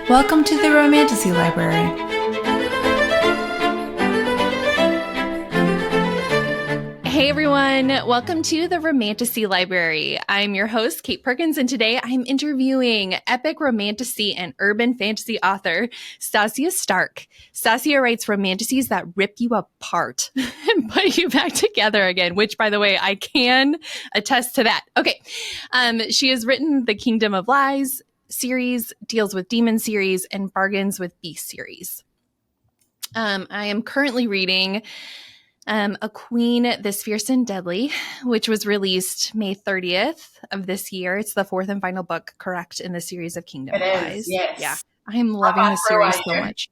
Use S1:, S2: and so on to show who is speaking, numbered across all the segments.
S1: Welcome to the Romantasy Library.
S2: Hey everyone, welcome to the Romantasy Library. I'm your host, Kate Perkins, and today I'm interviewing epic romantasy and urban fantasy author, Stacia Stark. Stacia writes romantasies that rip you apart and put you back together again, which, by the way, I can attest to that. Okay, she has written the Kingdom of Lies series, Deals with Demons series, and Bargains with Beasts series. I am currently reading A Queen This Fierce and Deadly, which was released May 30th of this year. It's the fourth and final book, correct, in the series of Kingdom of Lies.
S3: Yes.
S2: Yeah. I am loving this series so much.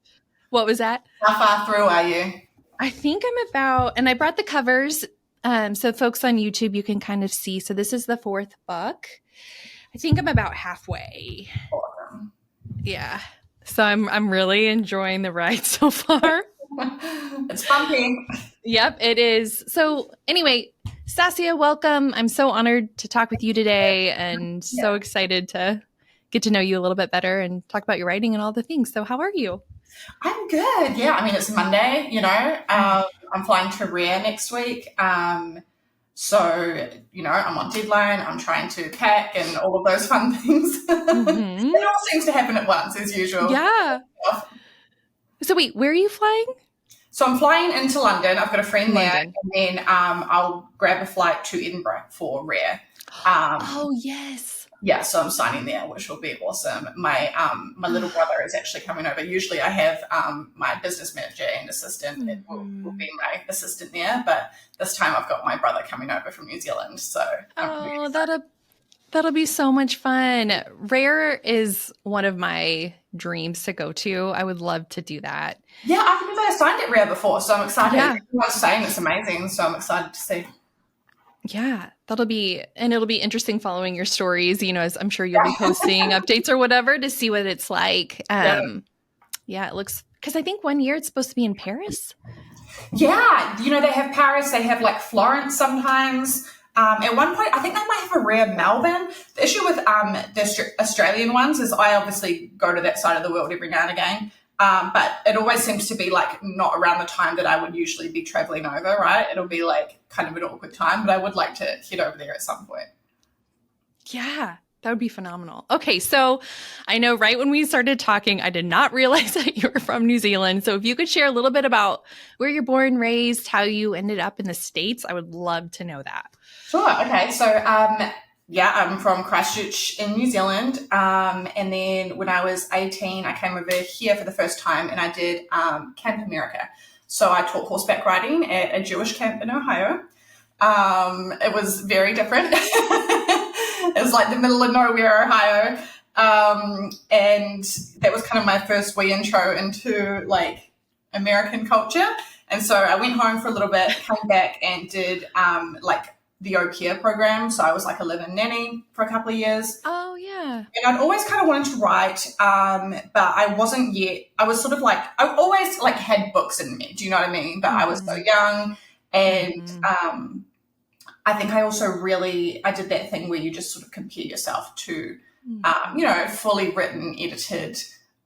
S2: What was that?
S3: How far through are you?
S2: I think I'm about, and I brought the covers, so folks on YouTube, you can kind of see. So this is the fourth book. I think I'm about halfway.
S3: Awesome.
S2: Yeah. So I'm really enjoying the ride so far.
S3: It's bumpy.
S2: Yep, it is. So anyway, Stacia, welcome. I'm so honored to talk with you today and so excited to get to know you a little bit better and talk about your writing and all the things. So how are you?
S3: I'm good. Yeah, I mean, it's Monday, I'm flying to Rare next week. So, I'm on deadline. I'm trying to pack and all of those fun things.
S2: Mm-hmm.
S3: It all seems to happen at once, as usual.
S2: Yeah. So wait, where are you flying?
S3: So I'm flying into London. I've got a friend there, and then I'll grab a flight to Edinburgh for Rare.
S2: Oh, yes.
S3: Yeah, so I'm signing there, which will be awesome. My little brother is actually coming over. Usually I have my business manager and assistant will be my assistant there, but this time I've got my brother coming over from New Zealand. So
S2: that'll be so much fun. Rare is one of my dreams to go to. I would love to do that.
S3: Yeah, I've never signed at Rare before, so I'm excited. Yeah. Everyone's saying it's amazing, so I'm excited to see.
S2: Yeah, it'll be interesting following your stories, as I'm sure you'll be posting updates or whatever to see what it's like. Yeah, it looks, because I think one year it's supposed to be in Paris.
S3: Yeah, they have Paris, they have like Florence sometimes. At one point, I think they might have a Rare Melbourne. The issue with the Australian ones is I obviously go to that side of the world every now and again. But it always seems to be like not around the time that I would usually be traveling over, right? It'll be like kind of an awkward time, but I would like to head over there at some point.
S2: Yeah, that would be phenomenal. Okay, so I know right when we started talking, I did not realize that you were from New Zealand. So if you could share a little bit about where you're born, raised, how you ended up in the States, I would love to know that.
S3: Sure. Okay. So, I'm from Christchurch in New Zealand. And then when I was 18, I came over here for the first time and I did Camp America. So I taught horseback riding at a Jewish camp in Ohio. It was very different. It was like the middle of nowhere, Ohio. And that was kind of my first wee intro into like American culture. And so I went home for a little bit, came back and did the au pair program. So I was like a live-in nanny for a couple of years.
S2: Oh, yeah.
S3: And I'd always kind of wanted to write, but I wasn't yet. I was sort of like, I always like had books in me. Do you know what I mean? But I was so young. And I think I also I did that thing where you just sort of compare yourself to, fully written, edited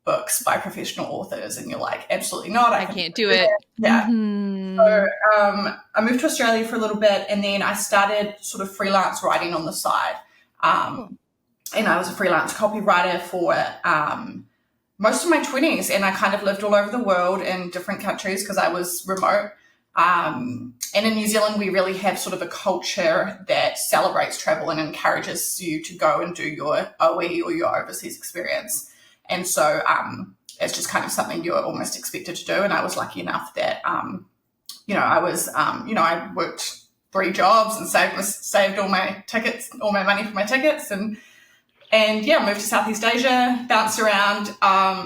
S3: books by professional authors, and you're like, absolutely not. I
S2: can't do it.
S3: Yeah. Mm-hmm. So I moved to Australia for a little bit, and then I started sort of freelance writing on the side. And I was a freelance copywriter for most of my 20s, and I kind of lived all over the world in different countries because I was remote. And in New Zealand, we really have sort of a culture that celebrates travel and encourages you to go and do your OE or your overseas experience. And so it's just kind of something you're almost expected to do. And I was lucky enough that, I worked 3 jobs and saved all my money for my tickets and moved to Southeast Asia, bounced around.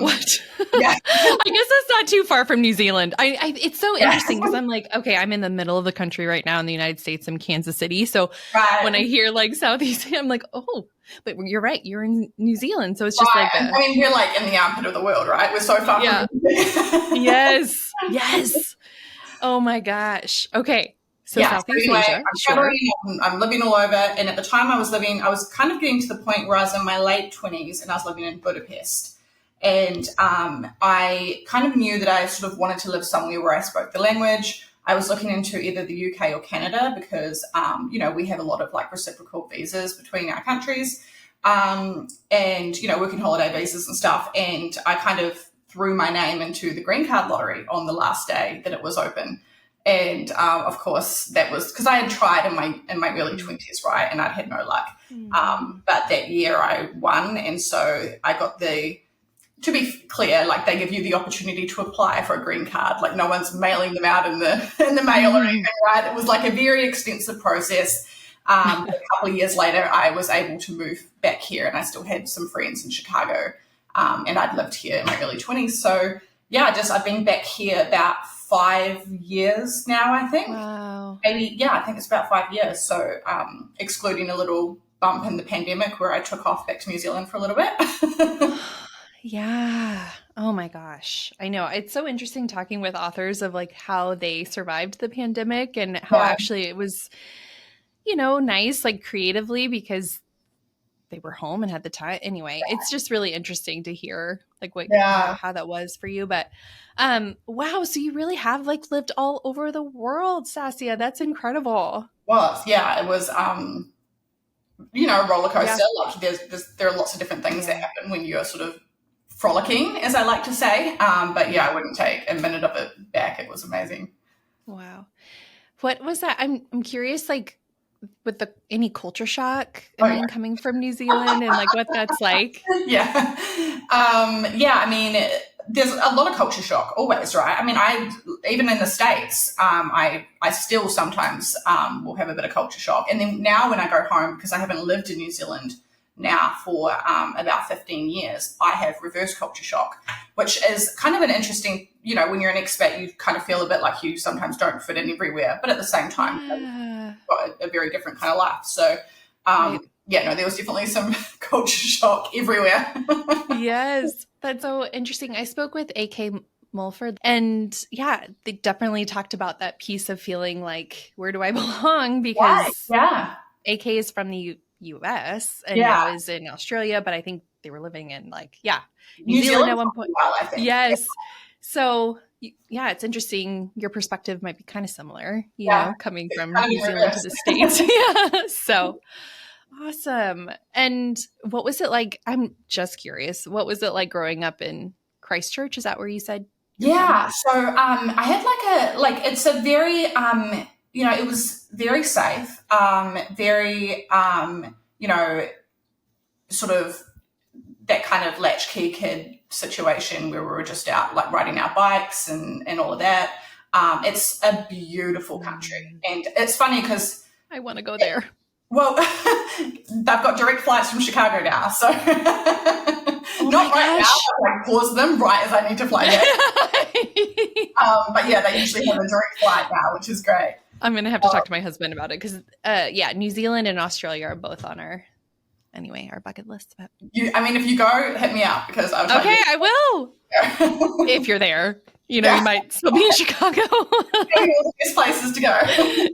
S2: What? Yeah. I guess that's not too far from New Zealand. It's so interesting because I'm like, okay, I'm in the middle of the country right now in the United States. I'm Kansas City. So when I hear like Southeast Asia, I'm like, oh, but you're right. You're in New Zealand. So it's just like that.
S3: I mean, we're like in the armpit of the world, right? We're so far from
S2: Yes. Yes. Oh my gosh. Okay. So Southeast Asia.
S3: I'm living all over. And at the time I was kind of getting to the point where I was in my late 20s and I was living in Budapest. And I kind of knew that I sort of wanted to live somewhere where I spoke the language. I was looking into either the UK or Canada because, we have a lot of like reciprocal visas between our countries, and, working holiday visas and stuff. And I kind of threw my name into the green card lottery on the last day that it was open. And of course, that was because I had tried in my early 20s, right? And I'd had no luck. But that year I won. And so I got to be clear, like they give you the opportunity to apply for a green card. Like no one's mailing them out in the mail or anything, right? It was like a very extensive process. A couple of years later, I was able to move back here, and I still had some friends in Chicago, and I'd lived here in my early 20s. So yeah, I've been back here about 5 years now, I think.
S2: Wow.
S3: Maybe, yeah, I think it's about 5 years. So excluding a little bump in the pandemic where I took off back to New Zealand for a little bit.
S2: Yeah. Oh my gosh. I know. It's so interesting talking with authors of like how they survived the pandemic and how actually it was, nice, like creatively because they were home and had the time. Anyway, it's just really interesting to hear like how that was for you. But wow, so you really have like lived all over the world, Stacia. That's incredible.
S3: Well, yeah, it was a roller coaster. Yeah. Like there are lots of different things that happen when you're sort of frolicking, as I like to say. But yeah, I wouldn't take a minute of it back. It was amazing.
S2: Wow. What was that? I'm curious, like with any culture shock coming from New Zealand and like what that's like.
S3: Yeah. I mean, there's a lot of culture shock always, right? I mean, even in the States, I still sometimes will have a bit of culture shock. And then now when I go home, because I haven't lived in New Zealand now for about 15 years, I have reverse culture shock, which is kind of an interesting, when you're an expat, you kind of feel a bit like you sometimes don't fit in everywhere, but at the same time, you've got a very different kind of life. So, there was definitely some culture shock everywhere.
S2: Yes, that's so interesting. I spoke with AK Mulford, and they definitely talked about that piece of feeling like, where do I belong? Because AK is from the U.S. and now is in Australia, but I think they were living in New Zealand at one point.
S3: I think.
S2: Yes. So it's interesting. Your perspective might be kind of similar, coming from New Zealand to the States. Yeah. So awesome. And what was it like? I'm just curious. What was it like growing up in Christchurch? Is that where you said?
S3: Yeah. So I had it's a very it was very safe, very, sort of that kind of latchkey kid situation where we were just out like riding our bikes and all of that. It's a beautiful country. And it's funny because
S2: I want to go there.
S3: Well, they've got direct flights from Chicago now. So not right now, I pause them right as I need to fly there. But they usually have a direct flight now, which is great.
S2: I'm going to have to talk to my husband about it because, New Zealand and Australia are both on our bucket list. But
S3: if you go, hit me up because I'll try.
S2: Okay, I will. If you're there, you might still be in Chicago.
S3: All the best places to go.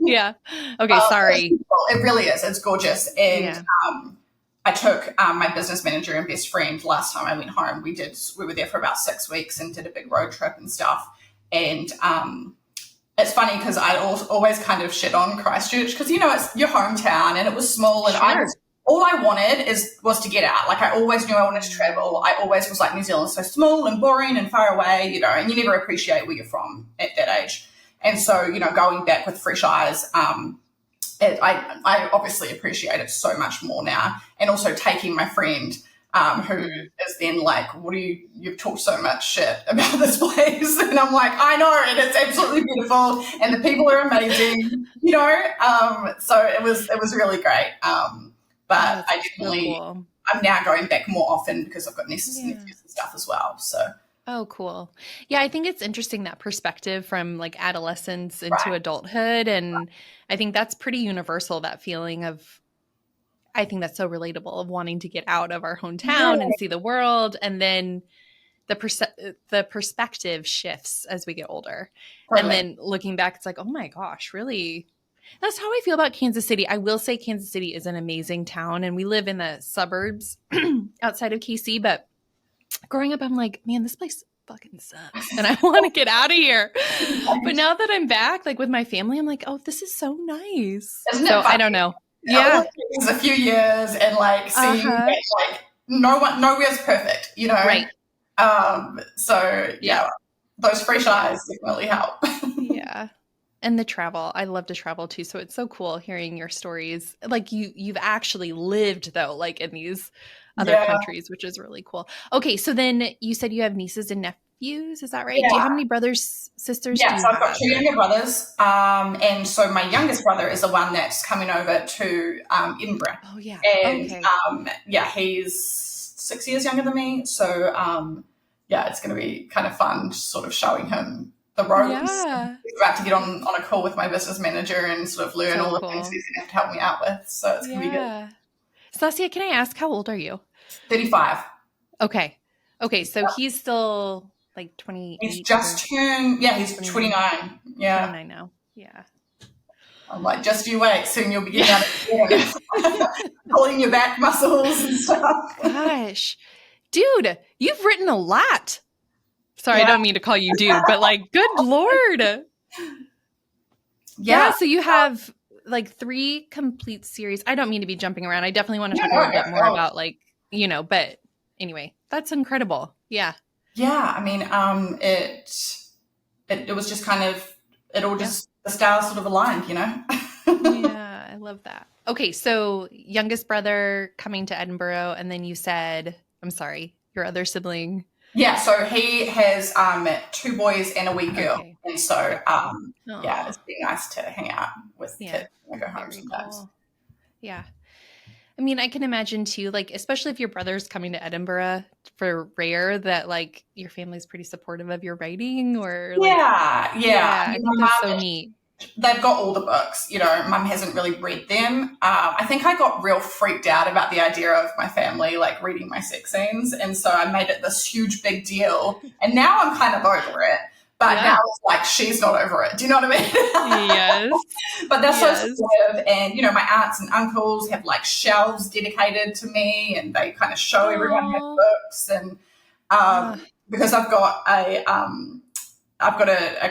S2: Yeah. Okay, sorry.
S3: It really is. It's gorgeous. And I took my business manager and best friend last time I went home. We were there for about 6 weeks and did a big road trip and stuff. And it's funny because I always kind of shit on Christchurch because, it's your hometown and it was small and all I wanted was to get out. Like I always knew I wanted to travel. I always was like, New Zealand's so small and boring and far away, and you never appreciate where you're from at that age. And so, going back with fresh eyes, I obviously appreciate it so much more now. And also taking my friend, who is then like, you've talked so much shit about this place. And I'm like, I know, and it's absolutely beautiful and the people are amazing, so it was really great. But I definitely, so cool. I'm now going back more often because I've got nieces and nephews and stuff as well. So.
S2: Oh, cool. Yeah, I think it's interesting that perspective from like adolescence into adulthood. And I think that's pretty universal, that feeling of, I think that's so relatable, of wanting to get out of our hometown and see the world. And then the perspective shifts as we get older. And then looking back, it's like, oh my gosh, really? That's how I feel about Kansas City. I will say Kansas City is an amazing town, and we live in the suburbs outside of KC, but growing up, I'm like, man, this place fucking sucks and I want to get out of here. But now that I'm back, like with my family, I'm like, oh, this is so nice.
S3: Isn't
S2: So
S3: it funny?
S2: I don't know.
S3: It
S2: Yeah.
S3: always takes a few years and like seeing that, like nowhere's perfect, you know?
S2: Right.
S3: So yeah, those fresh eyes definitely help.
S2: Yeah. And the travel. I love to travel too. So it's so cool hearing your stories. Like you've actually lived though, like in these other countries, which is really cool. Okay. So then you said you have nieces and nephews. Is that right?
S3: Yeah.
S2: Do you how many brothers, sisters do you
S3: so I've
S2: have?
S3: got two younger brothers. And so my youngest brother is the one that's coming over to Edinburgh.
S2: Oh yeah.
S3: And
S2: okay.
S3: He's 6 years younger than me. So it's going to be kind of fun sort of showing him the ropes.
S2: Yeah.
S3: He's about to get on a call with my business manager and sort of learn all the things he's going to have to help me out with. So it's going to be good.
S2: Stacia, can I ask, how old are you?
S3: 35.
S2: Okay. So he's still like 28.
S3: He's just turned, he's 29. Yeah.
S2: 29 now. Yeah.
S3: I'm like, just you wait. Soon you'll be getting out of bed, pulling your back muscles and stuff.
S2: Gosh. Dude, you've written a lot. Sorry, I don't mean to call you dude, but like, good Lord. Yeah. So you have like 3 complete series. I don't mean to be jumping around. I definitely want to talk a little bit more about like, but anyway, that's incredible. Yeah.
S3: Yeah. I mean, it was just kind of, it all just, the stars sort of aligned,
S2: Yeah. I love that. Okay. So youngest brother coming to Edinburgh. And then you said, I'm sorry, your other sibling.
S3: Yeah, so he has 2 boys and a wee girl. Okay. And so, it's been nice to hang out with kids and go home sometimes.
S2: Cool. Yeah. I mean, I can imagine too, like, especially if your brother's coming to Edinburgh for Rare, that like your family's pretty supportive of your writing or like. I think that's so neat.
S3: They've got all the books, Mum hasn't really read them. I think I got real freaked out about the idea of my family like reading my sex scenes. And so I made it this huge big deal. And now I'm kind of over it. But now it's like she's not over it. Do you know what I mean?
S2: Yes.
S3: But they're so supportive. And, my aunts and uncles have like shelves dedicated to me and they kind of show everyone their books. And because I've got a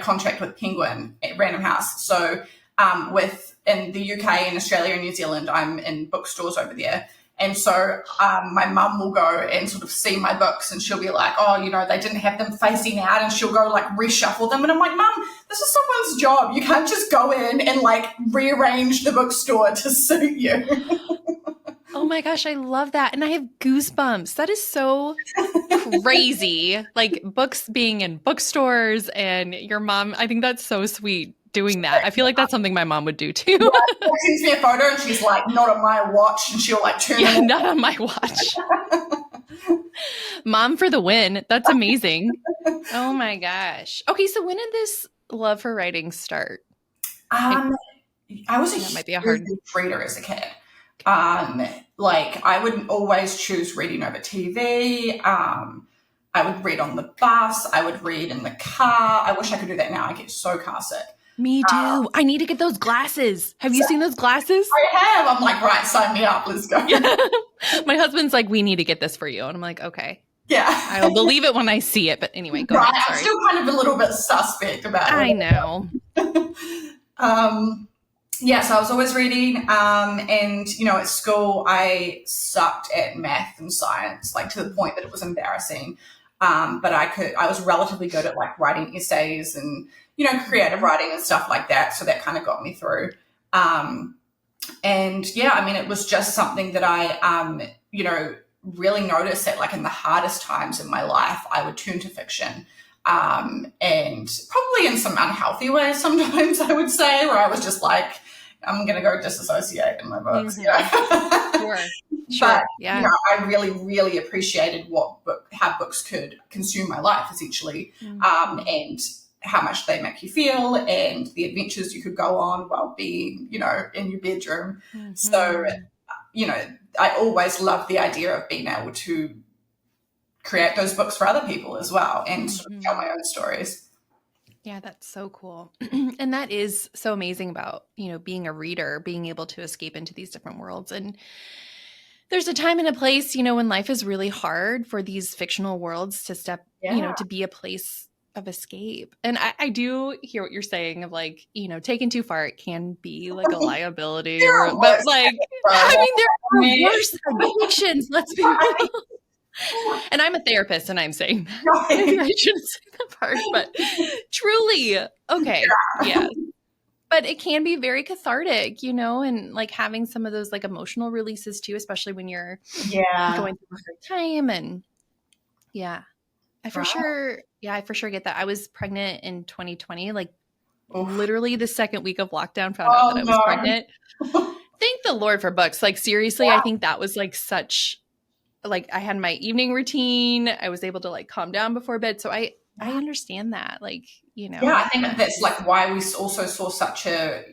S3: contract with Penguin at Random House. So in the UK and Australia and New Zealand, I'm in bookstores over there. And so my mum will go and sort of see my books and she'll be like, oh, they didn't have them facing out, and she'll go like reshuffle them. And I'm like, Mum, this is someone's job. You can't just go in and like rearrange the bookstore to suit you.
S2: Oh my gosh, I love that. And I have goosebumps. That is so crazy. Like books being in bookstores and your mom, I think that's so sweet doing that. I feel like that's something my mom would do too.
S3: She sends me a photo and she's like, not on my watch. And she'll like turn it.
S2: Not on my watch. Mom for the win. That's amazing. Oh my gosh. Okay, so when did this love for writing start?
S3: I was a huge reader as a kid. Like I would always choose reading over TV. I would read on the bus. I would read in the car. I wish I could do that now. I get so car sick.
S2: Me too. I need to get those glasses. Have you seen those glasses?
S3: I have. I'm like, right, sign me up. Let's go.
S2: My husband's like, we need to get this for you. And I'm like, okay.
S3: Yeah.
S2: I'll believe it when I see it. But anyway, go ahead.
S3: I'm still kind of a little bit suspect about it.
S2: I know.
S3: So I was always reading. And, at school, I sucked at math and science, like to the point that it was embarrassing. But I was relatively good at like writing essays and, creative writing and stuff like that. So that kind of got me through. It was just something that I, really noticed that like in the hardest times in my life, I would turn to fiction. And probably in some unhealthy ways sometimes, I would say, where I was just like, I'm going to go disassociate in my books.
S2: Mm-hmm. Sure.
S3: But, I really, really appreciated how books could consume my life, essentially, and how much they make you feel and the adventures you could go on while being, in your bedroom. Mm-hmm. So, I always loved the idea of being able to create those books for other people as well and sort of tell my own stories.
S2: Yeah, that's so cool. And that is so amazing about, being a reader, being able to escape into these different worlds. And there's a time and a place, when life is really hard for these fictional worlds to step, to be a place of escape. And I do hear what you're saying of like, taken too far, it can be like a liability, but like, I mean, there are worse addictions, let's be real. And I'm a therapist and I'm saying that. Maybe I shouldn't say that part, but truly, okay. Yeah. But it can be very cathartic, and like having some of those like emotional releases too, especially when you're going through a hard time. And I for sure get that. I was pregnant in 2020, like literally the second week of lockdown, found out that I was pregnant. Thank the Lord for books. Like seriously, I think that was like such, like I had my evening routine. I was able to like calm down before bed. So I understand that, like,
S3: I think that's like why we also saw such a,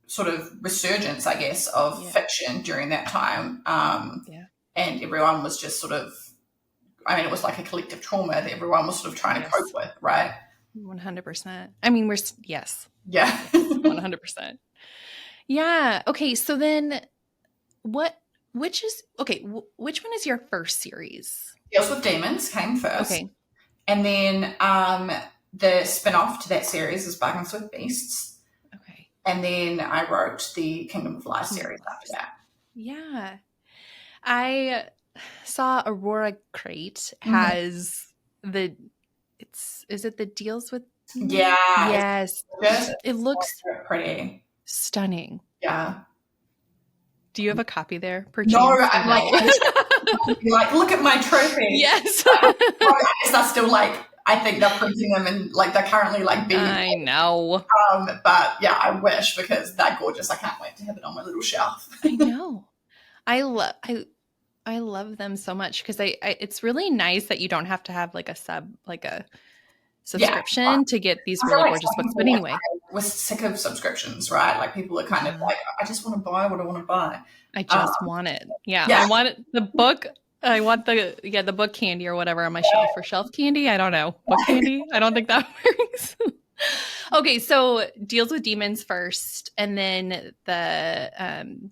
S3: sort of resurgence, I guess, of fiction during that time. And everyone was just sort of, I mean, it was like a collective trauma that everyone was sort of trying to cope with, right?
S2: 100%. I mean, yes.
S3: Yeah.
S2: 100%. Yeah. Okay. So then which one is your first series?
S3: Deals with Demons came first.
S2: Okay.
S3: And then the spin-off to that series is Bargains with Beasts.
S2: Okay.
S3: And then I wrote the Kingdom of Lies series after that.
S2: Yeah. I saw Aurora Crate has is it the Deals with?
S3: Yeah.
S2: Yes. It looks
S3: pretty
S2: stunning.
S3: Yeah.
S2: Do you have a copy there?
S3: No, I'm like, look at my trophy.
S2: Yes.
S3: I guess that's still like, I think they're printing them and like they're currently like being.
S2: I know.
S3: But yeah, I wish, because they're gorgeous. I can't wait to have it on my little shelf.
S2: I know. I love them so much because it's really nice that you don't have to have like a subscription to get these really gorgeous books. But anyway,
S3: we're sick of subscriptions, right? Like people are kind of like, I just want to buy what I want to buy.
S2: I just want it. Yeah. I want it. The book. I want the book candy or whatever on my shelf, or shelf candy. I don't know. Book candy. I don't think that works. Okay. So Deals with Demons first, and then the,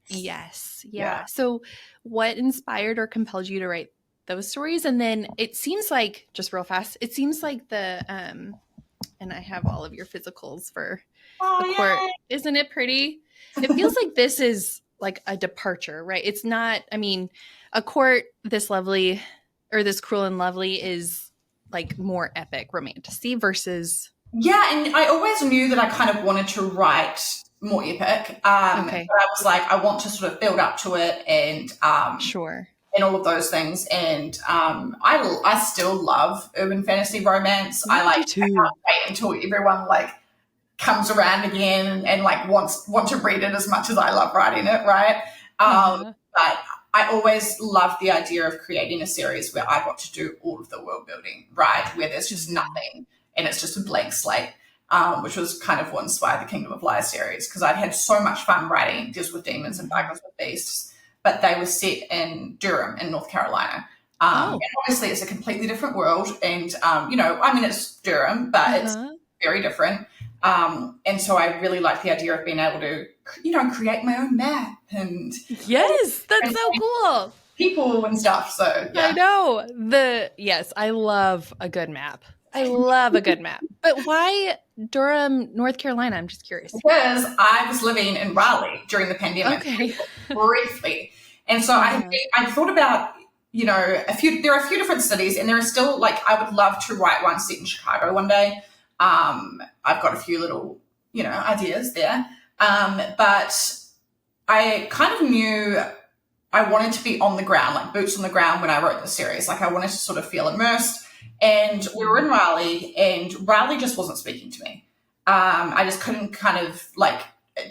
S2: yes. Yeah. So what inspired or compelled you to write those stories? And then it seems like, just real fast, it seems like the, and I have all of your physicals for the court. Isn't it pretty? It feels like this is like a departure, right? It's not, I mean, A Court this lovely, or This Cruel and Lovely, is like more epic romantasy versus.
S3: Yeah. And I always knew that I kind of wanted to write more epic. But I was like, I want to sort of build up to it and,
S2: sure.
S3: And all of those things. And I still love urban fantasy romance. I can't wait until everyone like comes around again and like want to read it as much as I love writing it, right? But I always loved the idea of creating a series where I got to do all of the world building, right? Where there's just nothing and it's just a blank slate, which was kind of what inspired the Kingdom of Lies series, because I'd had so much fun writing Deals with Demons and Bargains with Beasts, but they were set in Durham in North Carolina. And obviously it's a completely different world. And, it's Durham, but it's very different. And so I really like the idea of being able to, create my own map and.
S2: Yes, that's so cool.
S3: People and stuff. So, yeah.
S2: I know. Yes, I love a good map. But why Durham, North Carolina? I'm just curious.
S3: Because I was living in Raleigh during the pandemic briefly. And so I thought about, there are a few different cities, and there are still like, I would love to write one set in Chicago one day. I've got a few little, ideas there. But I kind of knew I wanted to be on the ground, like boots on the ground when I wrote the series. Like I wanted to sort of feel immersed. And we were in Raleigh, and Raleigh just wasn't speaking to me. I just couldn't kind of like,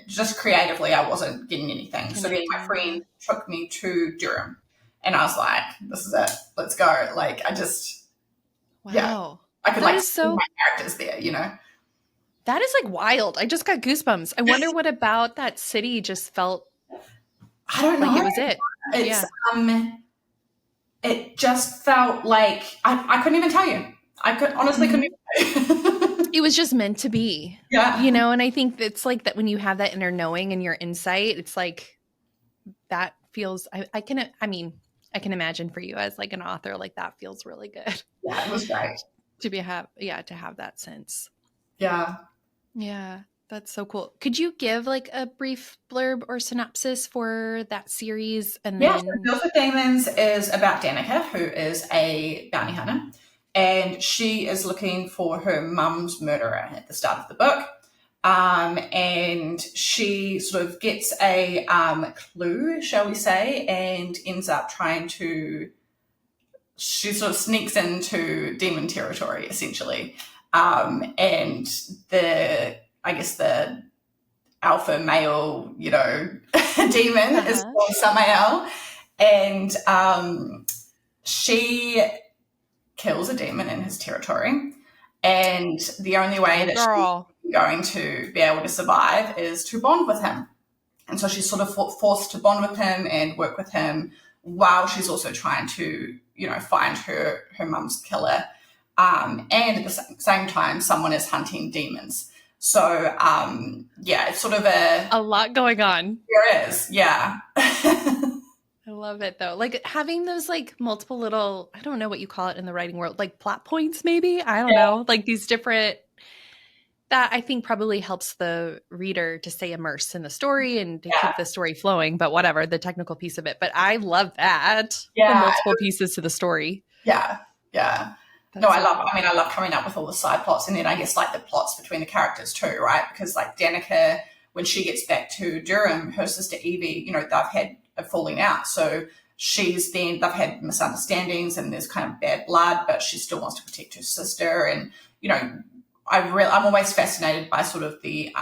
S3: just creatively, I wasn't getting anything. So then my friend took me to Durham, and I was like, this is it. Let's go. Like, I just, I could see my characters there,
S2: That is like wild. I just got goosebumps. I wonder what about that city just felt.
S3: I don't know.
S2: Like it was it.
S3: It's, it just felt like, I couldn't even tell you. I honestly couldn't even tell you.
S2: It was just meant to be.
S3: Yeah.
S2: And I think it's like that when you have that inner knowing and your insight, it's like, that feels, I can imagine for you as like an author, like that feels really good.
S3: Yeah, it was great.
S2: to have that sense.
S3: Yeah.
S2: Yeah, that's so cool. Could you give like a brief blurb or synopsis for that series? And
S3: Yeah,
S2: then
S3: so Girls with Demons is about Danica, who is a bounty hunter, and she is looking for her mum's murderer at the start of the book. And she sort of gets a clue, shall we say, and ends up she sort of sneaks into demon territory, essentially. And the alpha male, demon is called Samael. And she kills a demon in his territory. And the only way that she's going to be able to survive is to bond with him. And so she's sort of forced to bond with him and work with him while she's also trying to, find her mum's killer. And at the same time, someone is hunting demons. So, it's sort of a
S2: lot going on.
S3: There is, yeah.
S2: I love it though. Like having those like multiple little, I don't know what you call it in the writing world, like plot points maybe? I don't know. Like these different, that I think probably helps the reader to stay immersed in the story and to keep the story flowing, but whatever, the technical piece of it. But I love that. Yeah. The multiple pieces to the story.
S3: Yeah. Yeah. That's I love coming up with all the side plots, and then I guess like the plots between the characters too, right? Because like Danica, when she gets back to Durham, her sister Evie, they've had a falling out. So they've had misunderstandings and there's kind of bad blood, but she still wants to protect her sister. And, I'm always fascinated by sort of the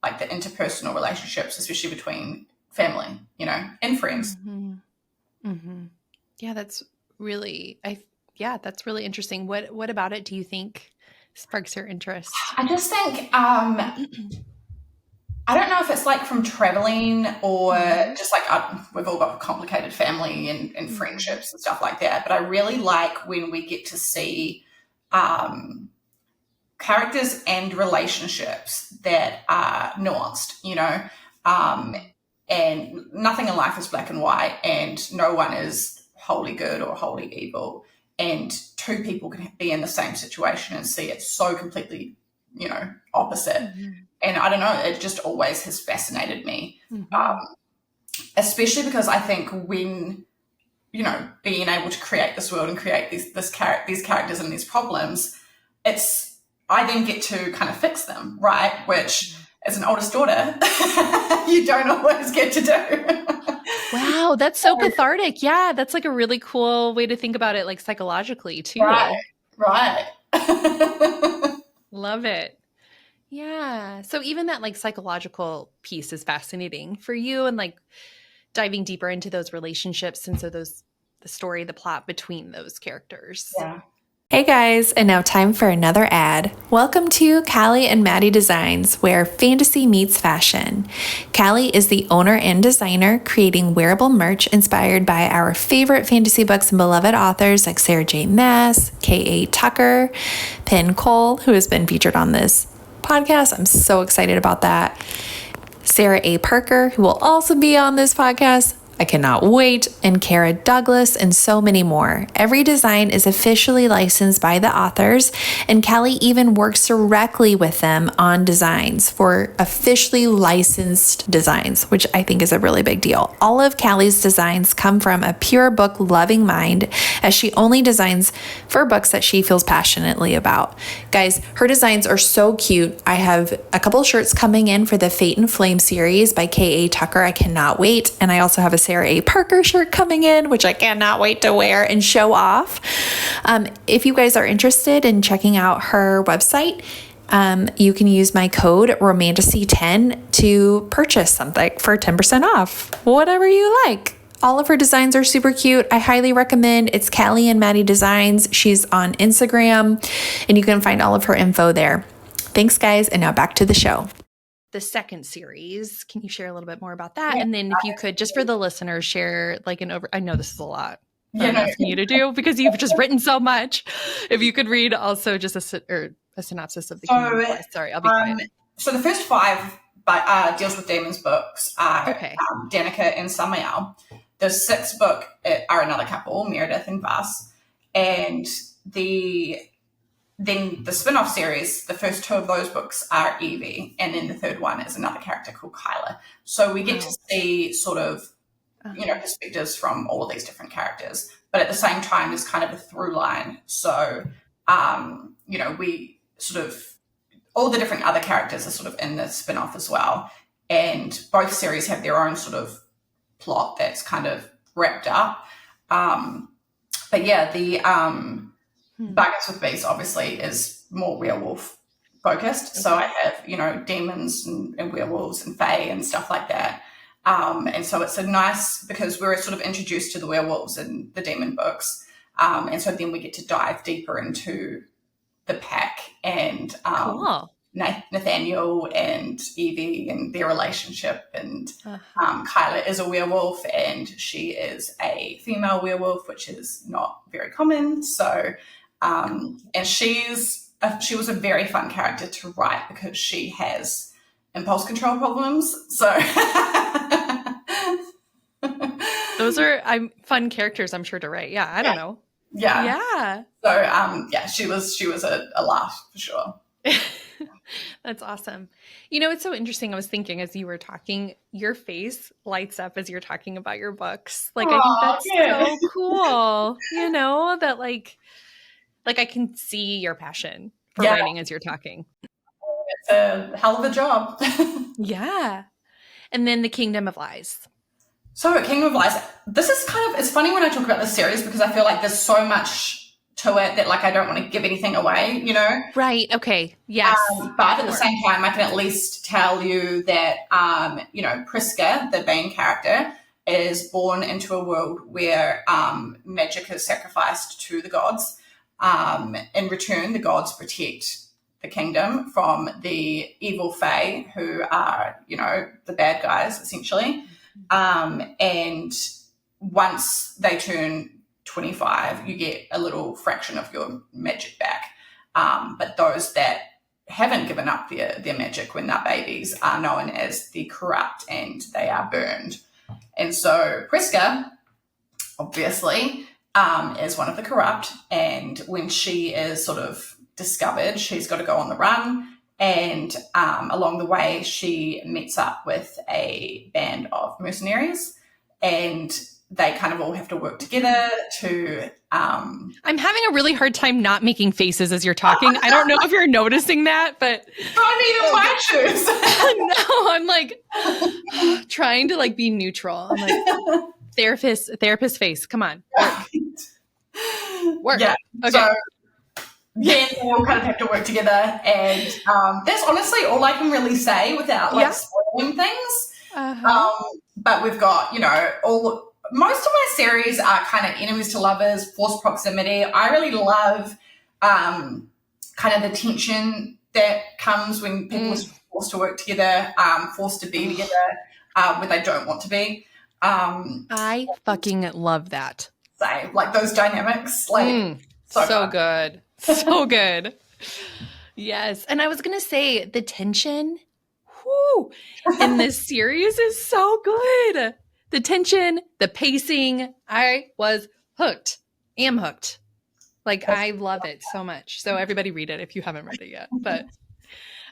S3: like the interpersonal relationships, especially between family, and friends.
S2: Mm-hmm. Mm-hmm. Yeah, that's really interesting. What about it do you think sparks your interest?
S3: I just think I don't know if it's like from traveling or just like we've all got a complicated family and friendships and stuff like that. But I really like when we get to see characters and relationships that are nuanced, and nothing in life is black and white, and no one is wholly good or wholly evil. And two people can be in the same situation and see it so completely, opposite. Mm-hmm. And I don't know, it just always has fascinated me, especially because I think when, being able to create this world and create these characters and these problems, I then get to kind of fix them, right? Which, as an oldest daughter, you don't always get to do.
S2: Wow, that's so cathartic. Yeah, that's like a really cool way to think about it, like psychologically too.
S3: Right.
S2: Love it. Yeah. So even that like psychological piece is fascinating for you, and like diving deeper into those relationships. And so the story, the plot between those characters.
S3: Yeah.
S1: Hey guys, and now time for another ad. Welcome to Callie and Maddie Designs, where fantasy meets fashion. Callie is the owner and designer, creating wearable merch inspired by our favorite fantasy books and beloved authors like Sarah J. Maas, K.A. Tucker, Penn Cole, who has been featured on this podcast. I'm so excited about that. Sarah A. Parker, who will also be on this podcast. I cannot wait, and Kara Douglas, and so many more. Every design is officially licensed by the authors, and Callie even works directly with them on designs for officially licensed designs, which I think is a really big deal. All of Callie's designs come from a pure book loving mind, as she only designs for books that she feels passionately about. Guys, her designs are so cute. I have a couple shirts coming in for the Fate and Flame series by K.A. Tucker. I cannot wait. And I also have a Sarah A. Parker shirt coming in, which I cannot wait to wear and show off. If you guys are interested in checking out her website, you can use my code Romantasy10 to purchase something for 10% off, whatever you like. All of her designs are super cute. I highly recommend. It's Callie and Maddie Designs. She's on Instagram, and you can find all of her info there. Thanks, guys, and now back to the show.
S2: The second series, can you share a little bit more about that? Yeah, and then if you could, just for the listeners, share like I know this is a lot I'm asking you to do because you've just written so much. If you could read also just a synopsis of the Kingdom. Sorry, I'll be quiet.
S3: So the first 5 Deals with Demons books are
S2: Okay.
S3: Danica and Samael. The sixth book are another couple, Meredith and Vass. And then the spin-off series, the first two of those books are Evie, and then the third one is another character called Kyla. So we get to see sort of, perspectives from all of these different characters. But at the same time, there's kind of a through line. So, we sort of, all the different other characters are sort of in the spin-off as well. And both series have their own sort of plot that's kind of wrapped up. But yeah, the Bargains with Beasts obviously is more werewolf focused. Okay. So I have, demons and werewolves and fae and stuff like that. And so it's a nice, because we're sort of introduced to the werewolves in the demon books. And so then we get to dive deeper into the pack and
S2: cool.
S3: Nathaniel and Evie and their relationship. And Kyla is a werewolf and she is a female werewolf, which is not very common. So, and she was a very fun character to write because she has impulse control problems. So
S2: those are fun characters, I'm sure, to write. Yeah, I don't know.
S3: Yeah. So she was a laugh for sure.
S2: That's awesome. It's so interesting. I was thinking as you were talking, your face lights up as you're talking about your books. Like, I think that's so cool. That like I can see your passion for writing as you're talking.
S3: It's a hell of a job.
S2: Yeah. And then The Kingdom of Lies.
S3: So Kingdom of Lies, this is it's funny when I talk about this series because I feel like there's so much to it that I don't want to give anything away,
S2: Right. Okay. Yes.
S3: But at the same time, I can at least tell you that, Priska, the main character, is born into a world where magic is sacrificed to the gods. In return, the gods protect the kingdom from the evil fae who are, the bad guys, essentially. And once they turn 25, you get a little fraction of your magic back. But those that haven't given up their magic when they're babies are known as the corrupt and they are burned. And so Priska, obviously, is one of the corrupt. And when she is sort of discovered, she's got to go on the run. And along the way, she meets up with a band of mercenaries and they kind of all have to work together to...
S2: I'm having a really hard time not making faces as you're talking. I don't know if you're noticing that, but...
S3: I need in my shoes.
S2: No, I'm like trying to be neutral. I'm like, therapist face. Come on. Work.
S3: Yeah.
S2: Okay.
S3: So, they all kind of have to work together. And that's honestly all I can really say without spoiling things. But we've got, most of my series are kind of enemies to lovers, forced proximity. I really love kind of the tension that comes when people are forced to work together, forced to be together when they don't want to be.
S2: I fucking love that.
S3: So, those dynamics,
S2: so good. So good. Yes. And I was going to say the tension in this series is so good. The tension, the pacing, I was hooked. Am hooked. I love it so much. So everybody read it if you haven't read it yet. But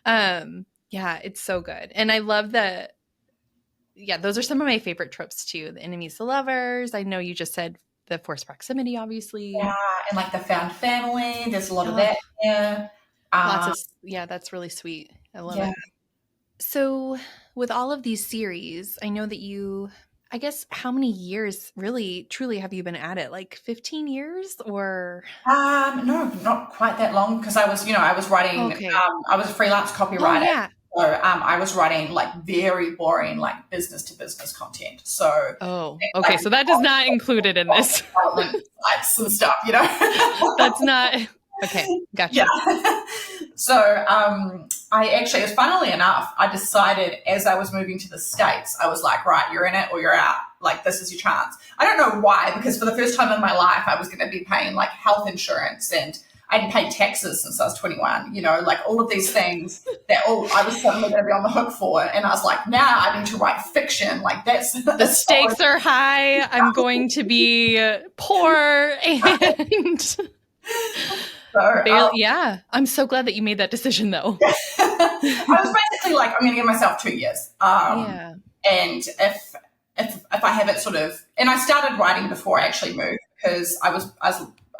S2: it's so good. And I love those are some of my favorite tropes too. The enemies to lovers. I know you just said the forced proximity, obviously.
S3: Yeah, and the found family. There's a lot of that. Yeah.
S2: That's really sweet. I love it. So with all of these series, I know that I guess how many years really truly have you been at it? 15 years or?
S3: No, not quite that long because I was writing, I was a freelance copywriter.
S2: Oh, yeah.
S3: So I was writing very boring business to business content. So
S2: okay, so that does not include it in this.
S3: Sites and stuff,
S2: That's not okay. Gotcha.
S3: Yeah. So I actually, funnily enough, I decided as I was moving to the States, I was like, right, you're in it or you're out. This is your chance. I don't know why, because for the first time in my life, I was going to be paying health insurance and I hadn't paid taxes since I was 21, like all of these things that I was suddenly going to be on the hook for. And I was like, now I need to write fiction. Like
S2: the stakes are high. I'm going to be poor and
S3: so,
S2: yeah. I'm so glad that you made that decision though.
S3: I was basically like, I'm going to give myself 2 years. And if I haven't and I started writing before I actually moved, because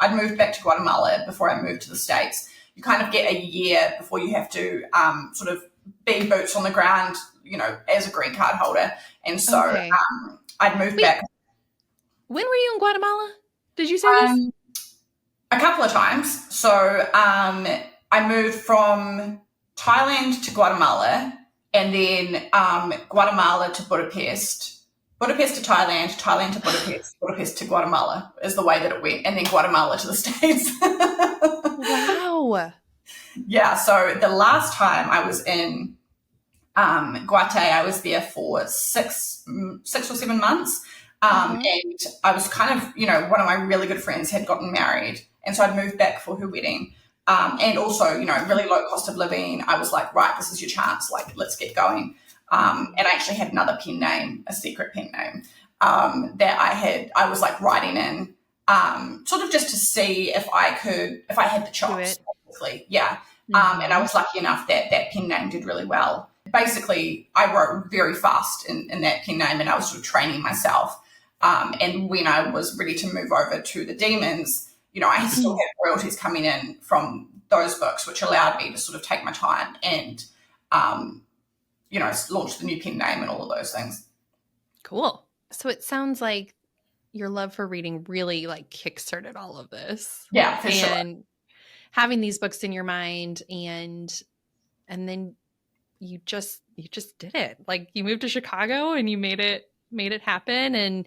S3: I'd moved back to Guatemala before I moved to the States. You kind of get a year before you have to be boots on the ground, as a green card holder. And so I'd moved back.
S2: When were you in Guatemala? Did you say this?
S3: A couple of times. So I moved from Thailand to Guatemala, and then Guatemala to Budapest, Budapest to Thailand, Thailand to Budapest, Budapest to Guatemala is the way that it went, and then Guatemala to the States.
S2: Wow.
S3: Yeah, so the last time I was in Guate, I was there for 6 or 7 months. And I was kind of, one of my really good friends had gotten married, and so I'd moved back for her wedding. And also, really low cost of living. I was like, right, this is your chance. Like, let's get going. And I actually had another pen name, a secret pen name, that I was like writing in, just to see if I had the chops, basically. Yeah. And I was lucky enough that pen name did really well. Basically, I wrote very fast in that pen name, and I was training myself. And when I was ready to move over to the Demons, I still had royalties coming in from those books, which allowed me to take my time and, launch the new pen name and all of those things.
S2: Cool. So it sounds like your love for reading really kickstarted all of this.
S3: Yeah, for sure.
S2: And having these books in your mind, and then you just did it. Like, you moved to Chicago and you made it happen. And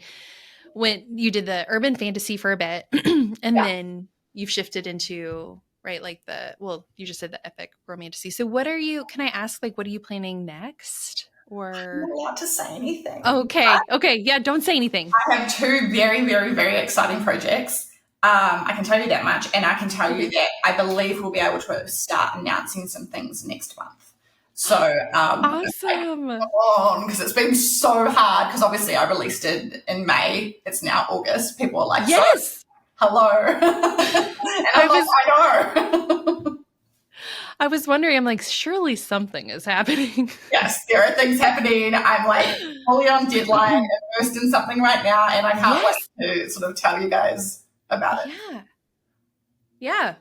S2: when you did the urban fantasy for a bit, and then you've shifted into you just said the epic romantasy. So can I ask, what are you planning next? Or
S3: I'm not allowed to say anything.
S2: Okay. Yeah, don't say anything.
S3: I have 2 very, very, very exciting projects. I can tell you that much, and I can tell you that I believe we'll be able to start announcing some things next month. So
S2: awesome.
S3: Because it's been so hard, because obviously I released it in May. It's now August. People are like,
S2: yes.
S3: So, hello. And I know.
S2: I was wondering, I'm like, surely something is happening.
S3: Yes, there are things happening. I'm fully on deadline and immersed in something right now, and I can't wait to tell you guys about it.
S2: Yeah.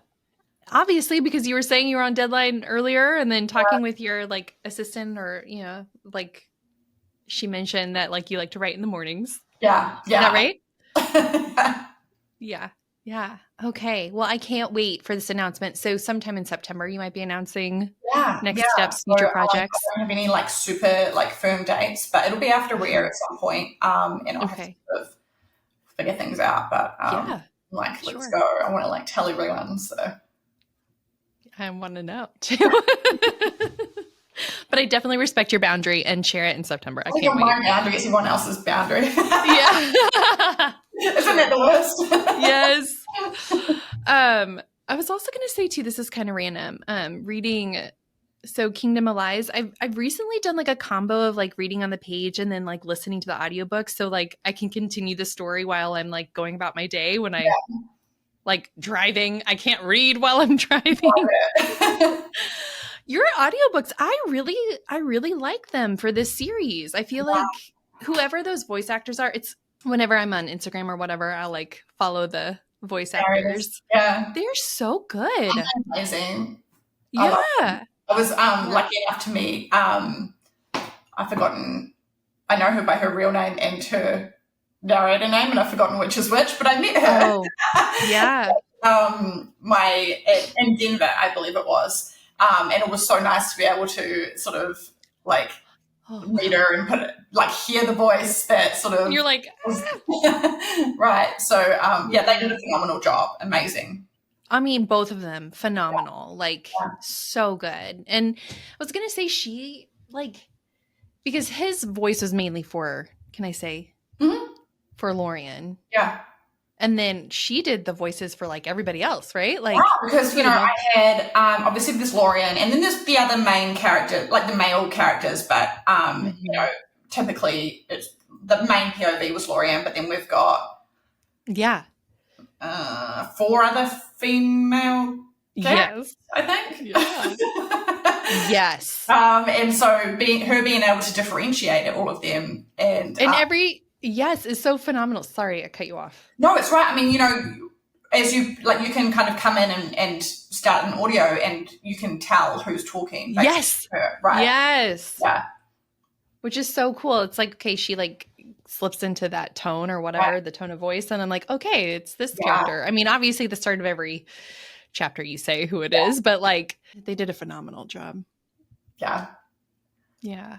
S2: Obviously, because you were saying you were on deadline earlier, and then talking with your assistant, or she mentioned that you like to write in the mornings.
S3: Yeah.
S2: Is that right? Yeah. Okay. Well, I can't wait for this announcement. So sometime in September, you might be announcing next steps, future projects.
S3: I don't have any super firm dates, but it'll be after Rare at some point. And I'll have to figure things out. But let's go. I want to tell everyone. So
S2: I want to know too. But I definitely respect your boundary and share it in September. I can't wait.
S3: My boundary is everyone else's boundary.
S2: Yeah.
S3: Isn't that the worst?
S2: Yes. I was also going to say too, this is kind of random. Reading, so Kingdom of Lies, I've recently done a combo of reading on the page and then listening to the audiobook. So I can continue the story while I'm going about my day. When I driving, I can't read while I'm driving. Your audiobooks, I really like them for this series. I feel like whoever those voice actors are, it's whenever I'm on Instagram or whatever, I'll follow the voice actors.
S3: Yeah.
S2: They're so good.
S3: Amazing.
S2: Yeah.
S3: I was lucky enough to meet, I've forgotten, I know her by her real name and her narrator name, and I've forgotten which is which, but I met her.
S2: Oh, yeah.
S3: In Denver, I believe it was. And it was so nice to be able to meet her and put it, hear the voice that
S2: You're like,
S3: right. So, they did a phenomenal job. Amazing.
S2: I mean, both of them, phenomenal, so good. And I was going to say she, because his voice was mainly for, can I say, for Lorian.
S3: Yeah.
S2: And then she did the voices for like everybody else, right?
S3: Yeah,
S2: Like
S3: because
S2: pretty much.
S3: I had obviously this Lorian, and then there's the other main character, like the male characters, but
S2: Mhm.
S3: typically it's the main POV was Lorian, but then we've got
S2: Yeah.
S3: 4 other female characters,
S2: Yes.
S3: I think.
S2: Yeah. Yes.
S3: And so being able to differentiate all of them, and
S2: And every yes is so phenomenal. Sorry, I cut you off.
S3: no, it's right. I mean, as you can kind of come in and start an audio, and you can tell who's talking.
S2: Yes.
S3: Her, right?
S2: Yes.
S3: Yeah.
S2: Which is so cool. It's like, okay, she like slips into that tone or whatever,
S3: Right.
S2: the tone of voice. And I'm like, okay, it's this
S3: Yeah.
S2: character. I mean, obviously the start of every chapter you say who it is, but like they did a phenomenal job.
S3: Yeah.
S2: Yeah.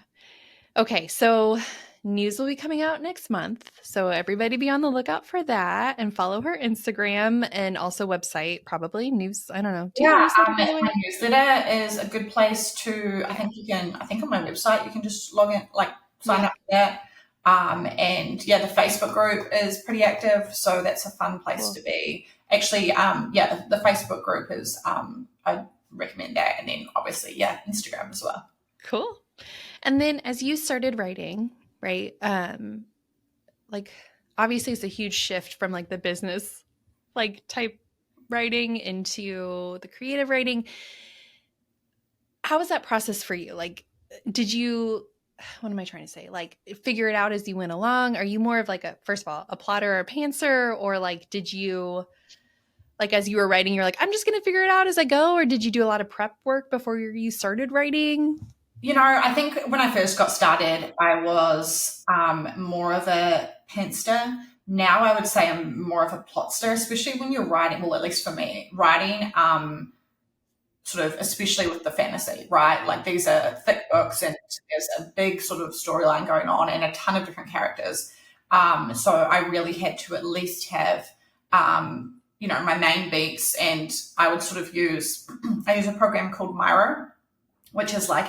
S2: Okay. So news will be coming out next month. So everybody be on the lookout for that and follow her Instagram and also website, probably news. I don't know. Do you have a newsletter, by the way?
S3: My newsletter is a good place to. I think on my website you can just log in, like sign up for that. And yeah, the Facebook group is pretty active, so that's a fun place to be. Actually, the Facebook group is. I recommend that, and then obviously, Instagram as well.
S2: Cool. And then as you started writing, right? Like obviously it's a huge shift from like the business like type writing into the creative writing. How was that process for you? Like did you what am I trying to say? Like figure it out as you went along? Are you more of like first of all, a plotter or a pantser, or like did you like as you were writing you're like I'm just going to figure it out as I go, or did you do a lot of prep work before you started writing?
S3: I think when I first got started, I was more of a pantster. Now I would say I'm more of a plotster, especially when you're writing. Well, at least for me, writing, sort of, especially with the fantasy, right? Like these are thick books, and there's a big sort of storyline going on, and a ton of different characters. So I really had to at least have, my main beats, and I would sort of I use a program called Miro, which is like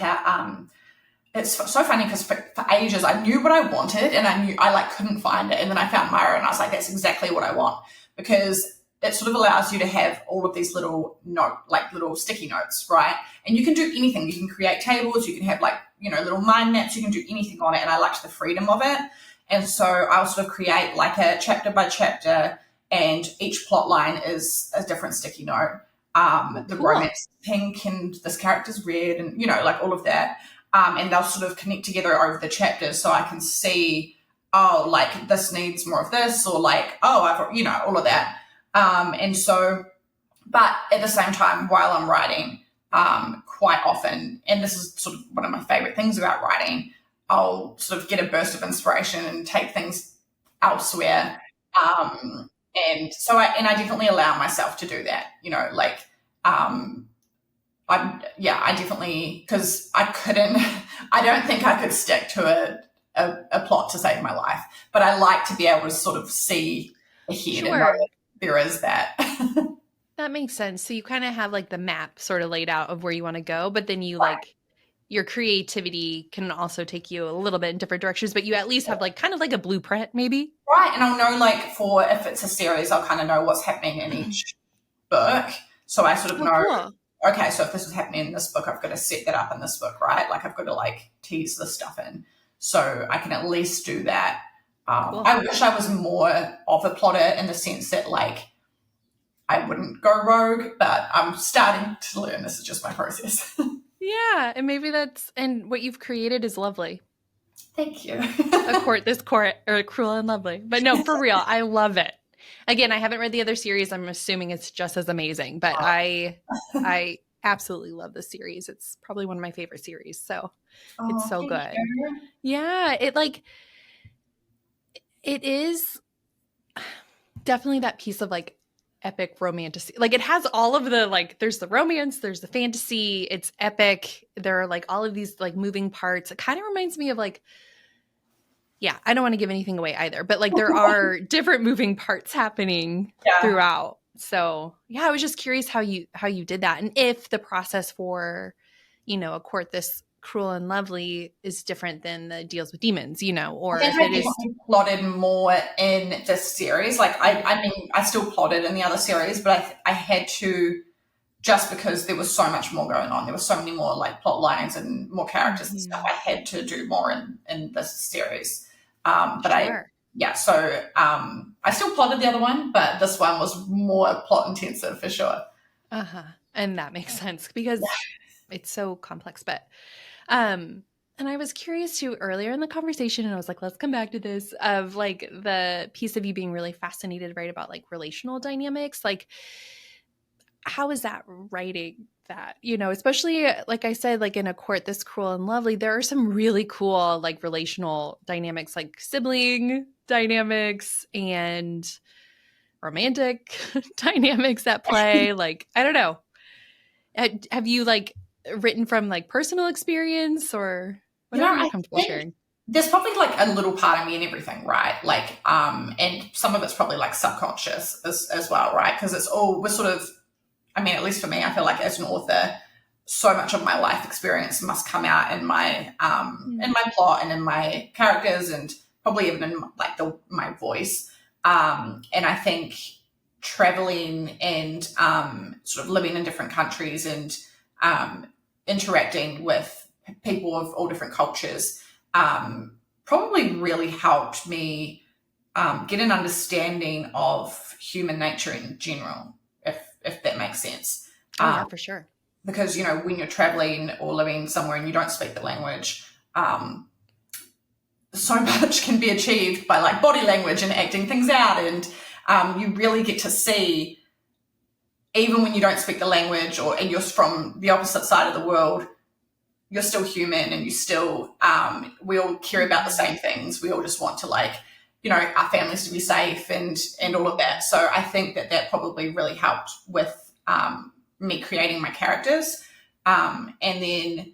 S3: it's so funny because for ages I knew what I wanted, and I like couldn't find it, and then I found Myra, and I was like, that's exactly what I want, because it sort of allows you to have all of these little little sticky notes, right? And you can do anything. You can create tables, you can have little mind maps, you can do anything on it, and I liked the freedom of it. And so I'll sort of create like a chapter by chapter, and each plot line is a different sticky note. The
S2: Cool.
S3: romance is pink, and this character's red, and like all of that. And they'll sort of connect together over the chapters, so I can see, oh, like this needs more of this, or like, oh, I've all of that. And so, but at the same time, while I'm writing, quite often, and this is sort of one of my favorite things about writing, I'll sort of get a burst of inspiration and take things elsewhere. And so I definitely allow myself to do that, I definitely, because I couldn't, I don't think I could stick to a plot to save my life, but I like to be able to sort of see ahead and know that there is that.
S2: That makes sense. So you kind of have like the map sort of laid out of where you want to go, but then you
S3: Right.
S2: like your creativity can also take you a little bit in different directions, but you at least have like kind of like a blueprint maybe.
S3: Right. And I'll know, like, for if it's a series, I'll kind of know what's happening in each book. So I sort of know,
S2: Cool.
S3: okay, so if this is happening in this book, I've got to set that up in this book, right? Like I've got to like tease this stuff in. So I can at least do that.
S2: Cool.
S3: I wish I was more of a plotter, in the sense that like I wouldn't go rogue, but I'm starting to learn. This is just my process.
S2: Yeah. And maybe and what you've created is lovely.
S3: Thank you.
S2: This court, or Cruel and Lovely. But no, for real, I love it. Again, I haven't read the other series. I'm assuming it's just as amazing, but I absolutely love this series. It's probably one of my favorite series. So it's so good.
S3: You.
S2: Yeah. It is definitely that piece of like epic romantasy. Like it has all of the, like, there's the romance, there's the fantasy, it's epic. There are like all of these like moving parts. It kind of reminds me of like, I don't want to give anything away either, but like there are different moving parts happening throughout. So I was just curious how you did that, and if the process for, a court this Cruel and Lovely is different than the Deals with Demons,
S3: I
S2: or
S3: think
S2: if
S3: I
S2: it is.
S3: definitely plotted more in this series. Like, I mean, I still plotted in the other series, but I had to, just because there was so much more going on. There were so many more like plot lines and more characters and stuff. I had to do more in this series. But
S2: Sure.
S3: I still plotted the other one, but this one was more plot intensive for sure.
S2: And that makes sense because it's so complex. But and I was curious too earlier in the conversation, and I was like, let's come back to this of like the piece of you being really fascinated, right, about like relational dynamics. Like, how is that writing that? Especially like I said, like in A Court This Cruel and Lovely, there are some really cool like relational dynamics, like sibling dynamics and romantic dynamics at play. Like, I don't know. Have you like written from like personal experience or whatever you're
S3: I
S2: comfortable
S3: think
S2: sharing?
S3: there's probably like a little part of me in everything, right? Like, and some of it's probably like subconscious as well, right? Because we're sort of, I mean, at least for me, I feel like as an author, so much of my life experience must come out in my plot and in my characters, and probably even in like my voice. And I think traveling and sort of living in different countries and interacting with people of all different cultures probably really helped me get an understanding of human nature in general, if that makes sense.
S2: Oh, yeah, for sure.
S3: Because, when you're traveling or living somewhere and you don't speak the language, so much can be achieved by like body language and acting things out. And you really get to see, even when you don't speak the language and you're from the opposite side of the world, you're still human, and you still, we all care about the same things. We all just want to our families to be safe and all of that. So I think that probably really helped with me creating my characters. And then,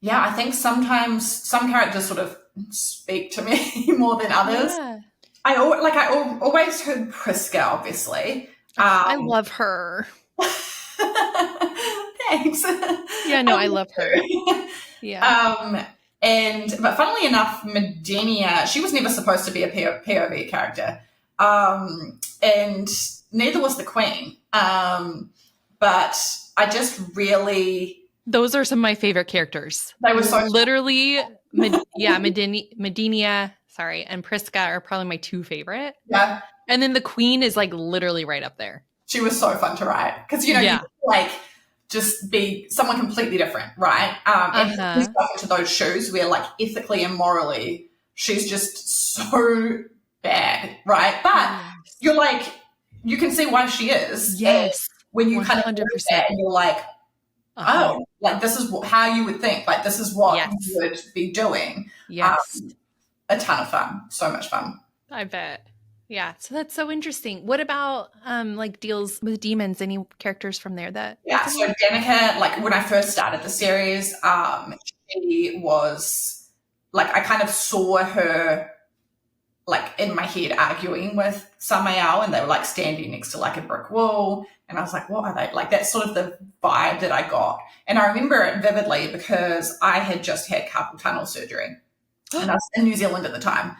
S3: I think sometimes some characters sort of speak to me more than others.
S2: Yeah.
S3: I always heard Priska, obviously.
S2: I love her.
S3: Thanks.
S2: Yeah, no, I love her. Yeah.
S3: But funnily enough, Medenia, she was never supposed to be a POV character. And neither was the Queen. But I just really...
S2: Those are some of my favorite characters.
S3: They were so...
S2: Literally, Medenia, sorry, and Priska are probably my two favorite.
S3: Yeah.
S2: And then the Queen is like literally right up there.
S3: She was so fun to write. Because, you like... just be someone completely different, right? And put yourself into those shoes where, like, ethically and morally, she's just so bad, right? But you're like, you can see why she is.
S2: Yes.
S3: And when you
S2: 100%.
S3: kind of do that, and you're like, oh, like, this is how you would think. Like, this is what you would be doing.
S2: Yes.
S3: A ton of fun. So much fun.
S2: I bet. Yeah, so that's so interesting. What about like Deals with Demons? Any characters from there that?
S3: Yeah, so Danica, like when I first started the series, she was like, I kind of saw her like in my head arguing with Samael, and they were like standing next to like a brick wall, and I was like, what are they? Like, that's sort of the vibe that I got. And I remember it vividly because I had just had carpal tunnel surgery and I was in New Zealand at the time.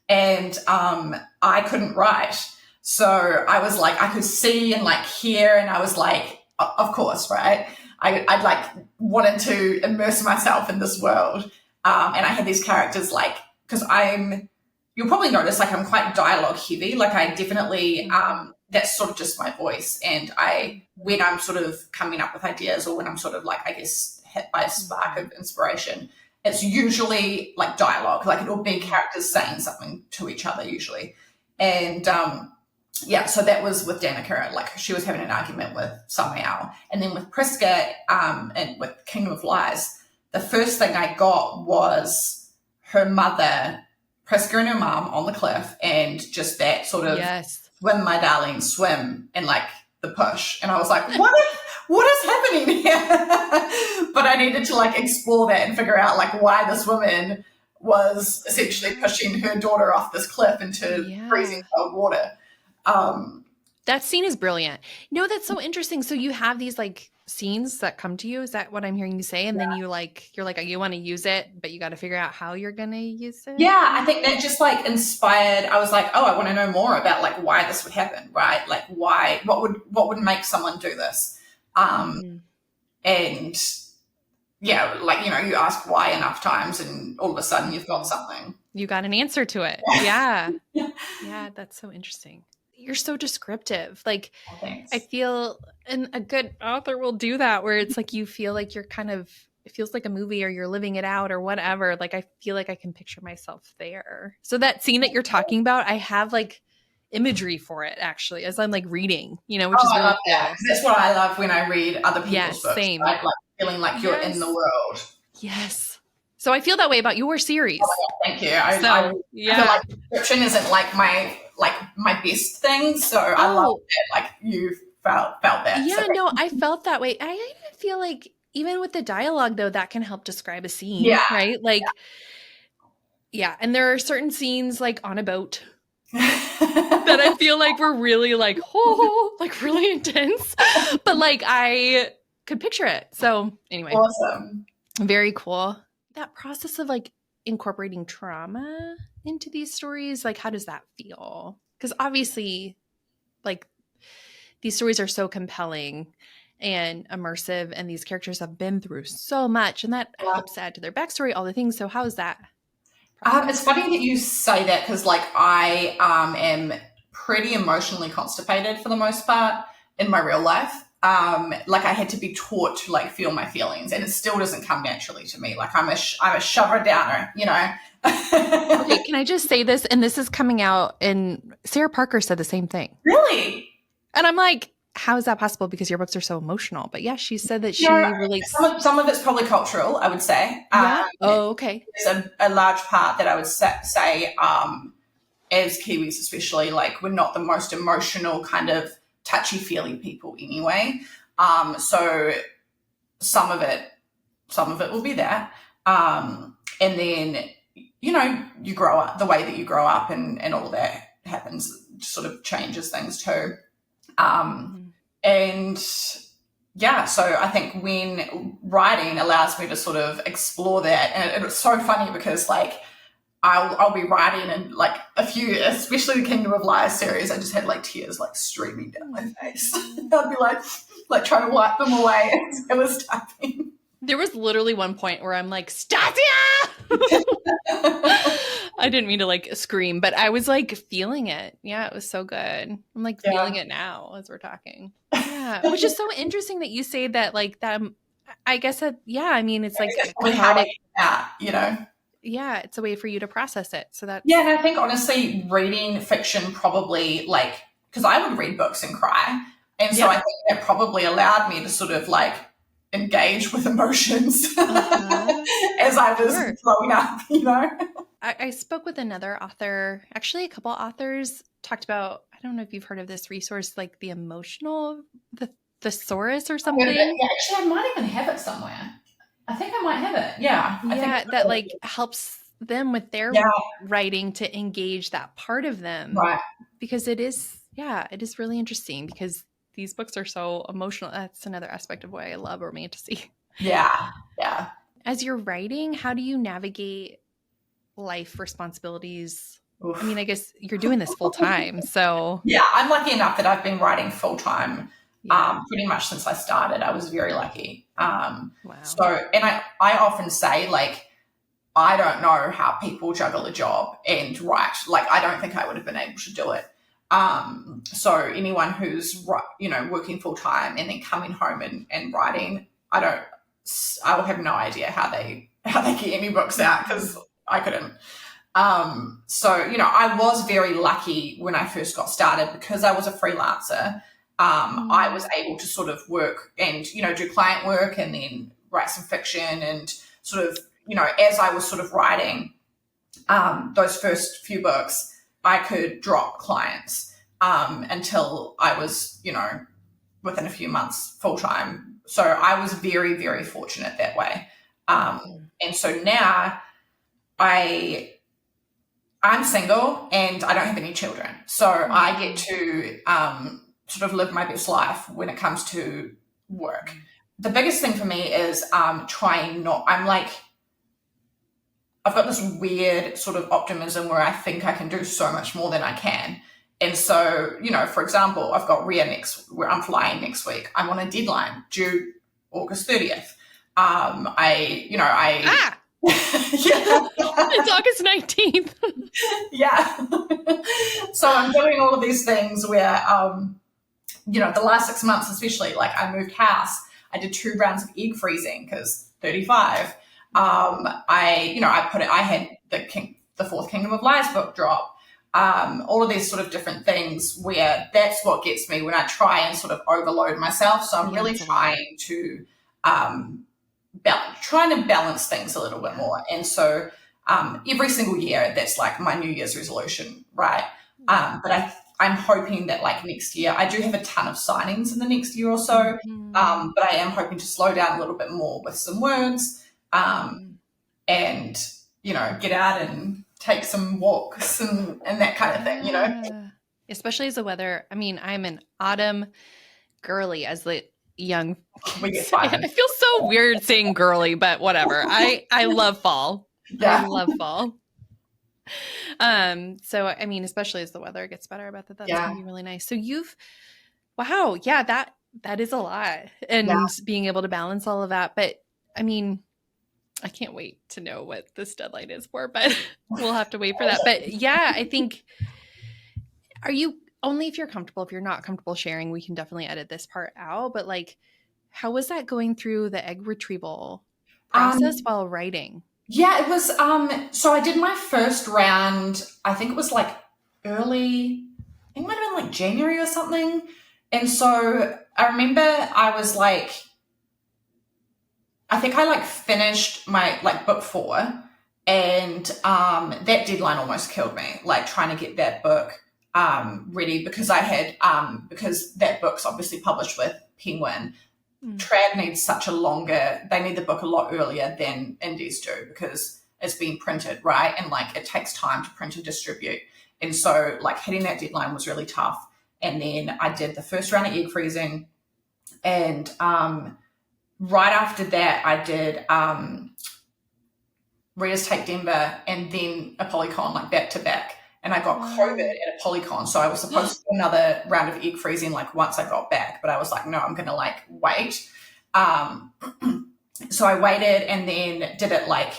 S3: And I couldn't write. So I was like, I could see and like hear, and I was like, of course, right? I'd like wanted to immerse myself in this world. And I had these characters like, because you'll probably notice like I'm quite dialogue heavy. Like I definitely, that's sort of just my voice. And when I'm sort of coming up with ideas, or when I'm sort of like, I guess, hit by a spark of inspiration, it's usually like dialogue, like it'll be characters saying something to each other usually. And so that was with Danica, like she was having an argument with Samael. And then with Priska and with Kingdom of Lies, the first thing I got was her mother, Priska and her mom on the cliff, and just that sort of swim, my darling, swim, and like the push. And I was like, what is happening here? But I needed to like explore that and figure out like why this woman was essentially pushing her daughter off this cliff into freezing cold water.
S2: That scene is brilliant. No, that's so interesting. So you have these like scenes that come to you. Is that what I'm hearing you say? And then you're like, you want to use it, but you got to figure out how you're going to use it.
S3: Yeah, I think that just like inspired. I was like, oh, I want to know more about like why this would happen, right? Like why, what would make someone do this? And yeah, like, you ask why enough times and all of a sudden you've got something.
S2: You got an answer to it. Yeah. Yeah, that's so interesting. You're so descriptive. Like,
S3: Thanks.
S2: I feel, and a good author will do that where it's like you feel like you're it feels like a movie or you're living it out or whatever. Like, I feel like I can picture myself there. So that scene that you're talking about, I have like imagery for it actually as I'm like reading, which is really
S3: I love
S2: cool.
S3: that. That's what I love when I read other people's books.
S2: Same.
S3: Right? Like feeling like you're in the world.
S2: Yes. So I feel that way about your series.
S3: Oh my God, thank you. I feel like description isn't like my best thing. So I love that. Like you felt that.
S2: Yeah,
S3: so.
S2: no, I felt that way. I even feel like even with the dialogue though, that can help describe a scene.
S3: Yeah.
S2: Right. Like, yeah. And there are certain scenes like on a boat that I feel like were really like, like really intense. But like I could picture it. So anyway.
S3: Awesome.
S2: Very cool. That process of like incorporating trauma into these stories, like how does that feel? Because obviously, like these stories are so compelling and immersive, and these characters have been through so much, and that helps add to their backstory, all the things. So how is that?
S3: It's funny that you say that because like I am pretty emotionally constipated for the most part in my real life. Like I had to be taught to like feel my feelings, and it still doesn't come naturally to me. Like I'm a shover downer,
S2: Okay, can I just say this? And this is coming out, and Sarah Parker said the same thing.
S3: Really?
S2: And I'm like, how is that possible? Because your books are so emotional. But yeah, she said that she relates.
S3: Some of it's probably cultural, I would say.
S2: Yeah. Okay.
S3: There's a large part that I would say, as Kiwis especially, like we're not the most emotional kind of touchy-feely people anyway. So some of it will be that. And then, you grow up, the way that you grow up and all of that happens, sort of changes things too. And yeah, so I think when writing allows me to sort of explore that, and it's so funny because like I'll be writing and like a few, especially the Kingdom of Lies series, I just had like tears like streaming down my face. I'd be like trying to wipe them away as I was typing.
S2: There was literally one point where I'm like, Stacia! I didn't mean to like scream, but I was like feeling it. Yeah, it was so good. I'm like feeling it now as we're talking. Yeah, which is so interesting that you say that like that. I guess that, I mean, it's like
S3: cathartic,
S2: Yeah, it's a way for you to process it. So that.
S3: Yeah, and I think honestly, reading fiction probably like, because I would read books and cry. And so I think that probably allowed me to sort of like engage with emotions as I was growing up,
S2: I spoke with another author, actually a couple authors talked about, I don't know if you've heard of this resource, like the emotional, the thesaurus or something.
S3: Yeah, actually, I might even have it somewhere. I think I might have it. Yeah. I think
S2: that like helps them with their writing to engage that part of them.
S3: Right.
S2: Because it is really interesting because these books are so emotional. That's another aspect of why I love romantasy.
S3: Yeah. Yeah.
S2: As you're writing, how do you navigate life responsibilities? Oof. I mean, I guess you're doing this full time, so.
S3: Yeah, I'm lucky enough that I've been writing full time pretty much since I started. I was very lucky. Wow. So, and I often say, like, I don't know how people juggle a job and write. Like, I don't think I would have been able to do it. So anyone who's, working full time and then coming home and writing, I will have no idea how they get any books out because I couldn't. So, I was very lucky when I first got started because I was a freelancer. I was able to sort of work and, do client work and then write some fiction and sort of, as I was sort of writing those first few books, I could drop clients until I was, within a few months full time. So I was very, very fortunate that way. And so now I'm single and I don't have any children. So I get to sort of live my best life when it comes to work. The biggest thing for me is trying not, I've got this weird sort of optimism where I think I can do so much more than I can. And so, for example, I've got where I'm flying next week. I'm on a deadline due August 30th.
S2: Ah!
S3: Yeah.
S2: It's August 19th.
S3: Yeah. So I'm doing all of these things where, the last 6 months, especially, like I moved house. I did 2 rounds of egg freezing because 35. I had the Fourth Kingdom of Lies book drop. All of these sort of different things where that's what gets me when I try and sort of overload myself. So I'm really trying to balance things a little bit more. And so every single year, that's like my New Year's resolution, right? But I'm hoping that like next year, I do have a ton of signings in the next year or so, but I am hoping to slow down a little bit more with some words and, get out and take some walks and that kind of thing,
S2: Especially as the weather. I mean, I'm an autumn girly as the young kids. I feel so weird saying girly, but whatever. I love fall.
S3: Yeah.
S2: I love fall. So I mean, especially as the weather gets better, I bet that's gonna be really nice. So that is a lot. And being able to balance all of that. But I mean, I can't wait to know what this deadline is for, but we'll have to wait for that. But yeah, I think, are you only if you're comfortable? If you're not comfortable sharing, we can definitely edit this part out. But like, how was that going through the egg retrieval process while writing?
S3: Yeah, it was, so I did my first round, I think it was like early, I think it might have been like January or something. And so I remember I was like, I think I like finished my like book 4 and that deadline almost killed me, like trying to get that book ready because I had, because that book's obviously published with Penguin. Trad needs they need the book a lot earlier than indies do because it's being printed, right? And like it takes time to print and distribute. And so like hitting that deadline was really tough. And then I did the first round of egg freezing. And right after that, I did Readers Take Denver and then a Polycon, like back to back. And I got COVID at a Polycon. So I was supposed to do another round of egg freezing like once I got back. But I was like, no, I'm going to like wait. So I waited and then did it like,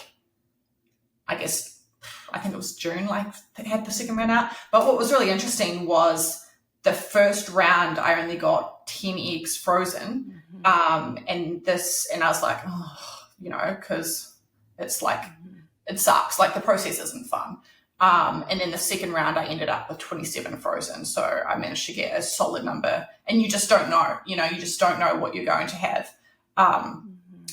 S3: I think it was June, like they had the second round out. But what was really interesting was the first round, I only got 10 eggs frozen. And I was like, because it's like, it sucks. Like the process isn't fun. And then the second round, I ended up with 27 frozen. So I managed to get a solid number. And you just don't know, you just don't know what you're going to have.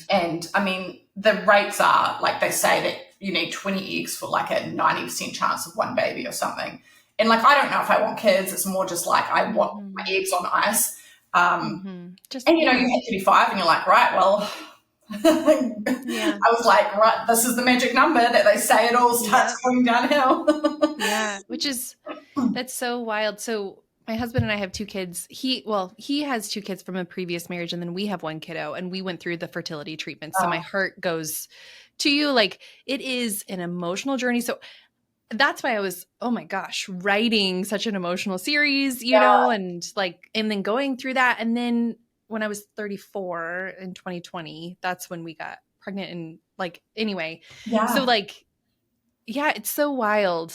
S3: And I mean, the rates are like they say that you need 20 eggs for like a 90% chance of one baby or something. And like, I don't know if I want kids. It's more just like I want my eggs on ice. You hit 35 and you're like, right, well, I was like, right, this is the magic number that they say it all starts going downhill.
S2: That's so wild. So my husband and I have 2 kids. He has 2 kids from a previous marriage, and then we have 1 kiddo, and we went through the fertility treatment. So my heart goes to you. Like, it is an emotional journey. So that's why I was, oh my gosh, writing such an emotional series, and then going through that. And then when I was 34 in 2020, that's when we got pregnant and like, anyway. Yeah. So like, yeah, it's so wild.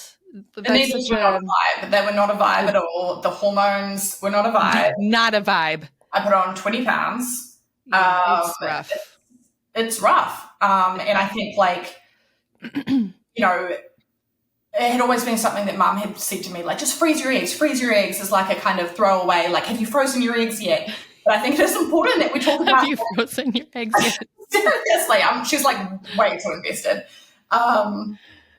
S3: The needles were not a vibe. They were not a vibe at all. The hormones were not a vibe.
S2: Not a vibe.
S3: I put on 20 pounds.
S2: It's rough.
S3: It's rough. And I think like, it had always been something that Mum had said to me, like, just freeze your eggs as like a kind of throwaway, like, have you frozen your eggs yet? But I think it is important that we talk about.
S2: Have you frozen your eggs yet?
S3: Seriously, she's like way too invested.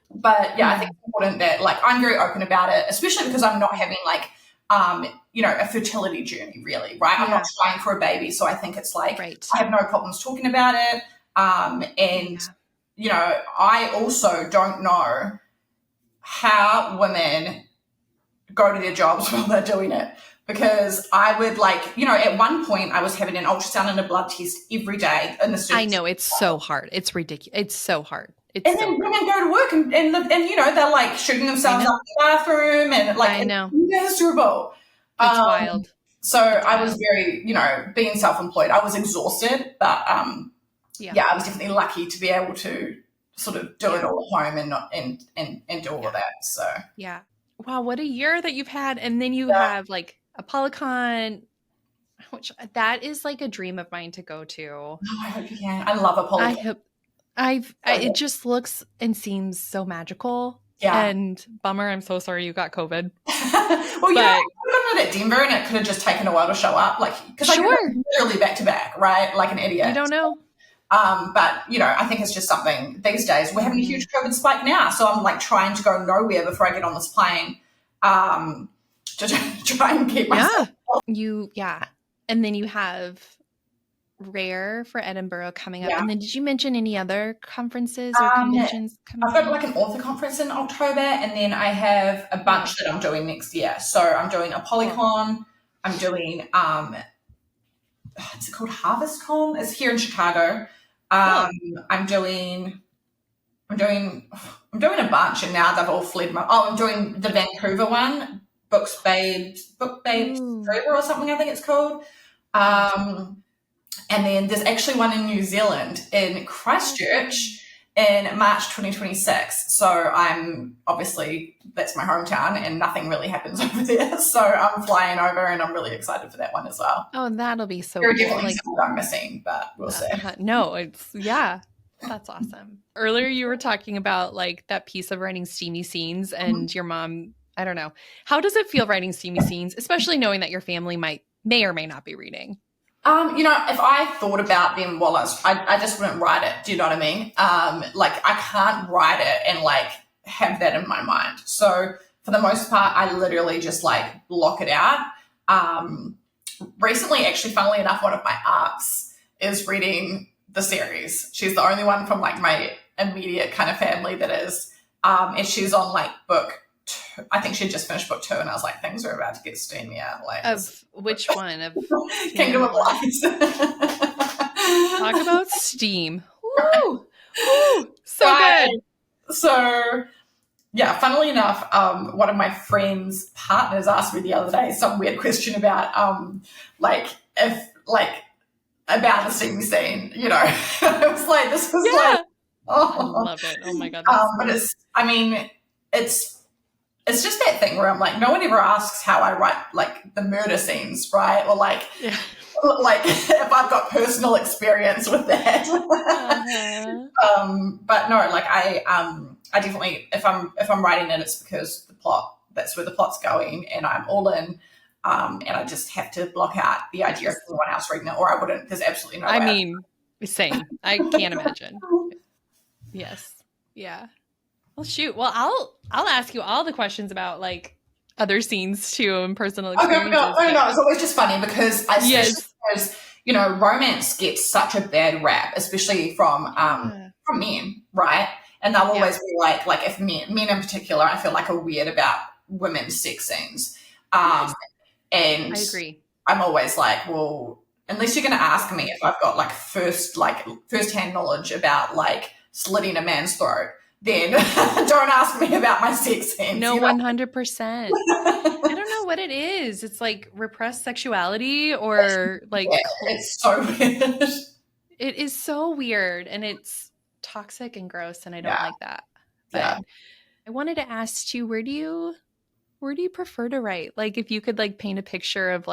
S3: But yeah, I think it's important that like I'm very open about it, especially because I'm not having like, a fertility journey really, right? I'm not trying for a baby. So I think it's like, I have no problems talking about it. I also don't know how women go to their jobs while they're doing it because I would at one point I was having an ultrasound and a blood test every day in the
S2: I
S3: surgery.
S2: know, it's so hard. It's ridiculous. It's so hard.
S3: And then women go to work and they're like shooting themselves up in the bathroom and
S2: I know.
S3: it's miserable.
S2: It's wild.
S3: So I was very, being self-employed, I was exhausted, but I was definitely lucky to be able to sort of do it all at home and not and do all of that. So
S2: yeah. Wow, what a year that you've had. And then you have like ApolloCon, which that is like a dream of mine to go to.
S3: Oh, I hope you can. I love ApolloCon.
S2: It just looks and seems so magical.
S3: Yeah.
S2: And bummer, I'm so sorry you got COVID.
S3: Well, I could have done it at Denver and it could have just taken a while to show up. Because I literally back to back, right? Like an idiot.
S2: You don't know.
S3: But, I think it's just something these days. We're having a huge COVID spike now. So I'm like trying to go nowhere before I get on this plane to try and keep myself.
S2: And then you have Rare for Edinburgh coming up. And then did you mention any other conferences or conventions coming up?
S3: I've got like an author conference in October, and then I have a bunch that I'm doing next year. So I'm doing ApolloCon. I'm doing is it called HarvestCon? It's here in Chicago. I'm doing a bunch, and now they've all fled I'm doing the Vancouver one, Book Babes Forever or something, I think it's called. And then there's actually one in New Zealand in Christchurch in March 2026. So that's my hometown and nothing really happens over there. So I'm flying over and I'm really excited for that one as well.
S2: Oh, that'll be so
S3: cool.
S2: Definitely
S3: something I'm missing, but we'll see.
S2: No, that's awesome. Earlier you were talking about like that piece of writing steamy scenes and your mom, I don't know. How does it feel writing steamy scenes, especially knowing that your family may or may not be reading?
S3: If I thought about them while I just wouldn't write it. Do you know what I mean? I can't write it and have that in my mind. So for the most part, I literally just block it out. Recently, actually, funnily enough, one of my aunts is reading the series. She's the only one from my immediate kind of family that is, and she's on book. I think she just finished book 2, and I was like, things are about to get steamier.
S2: Of which one? Of
S3: Kingdom of Light.
S2: Talk about steam. Woo! Woo! So good.
S3: So, yeah, funnily enough, one of my friend's partners asked me the other day some weird question about, about the steamy scene, I was like, this was
S2: I love it. Oh my God.
S3: But it's just that thing where I'm like, no one ever asks how I write the murder scenes, right? Or if I've got personal experience with that. But no, I definitely, if I'm writing it, it's because that's where the plot's going, and I'm all in. And I just have to block out the idea of anyone else reading it, or I wouldn't. There's absolutely no way.
S2: I mean, same. I can't imagine. Yes. Yeah. Well, shoot. Well, I'll ask you all the questions about other scenes too and personal experiences.
S3: No. It's always just funny because romance gets such a bad rap, especially from men, right? And they'll always be like if men in particular, I feel are weird about women's sex scenes. And
S2: I agree.
S3: I'm always like, well, unless you're going to ask me if I've got first-hand knowledge about slitting a man's throat, then don't ask me about my sex scenes.
S2: No, 100%. I don't know what it is. It's repressed sexuality or
S3: it's so weird.
S2: It is so weird and it's toxic and gross and I don't like that. But I wanted to ask you, where do you prefer to write? If you could paint a picture of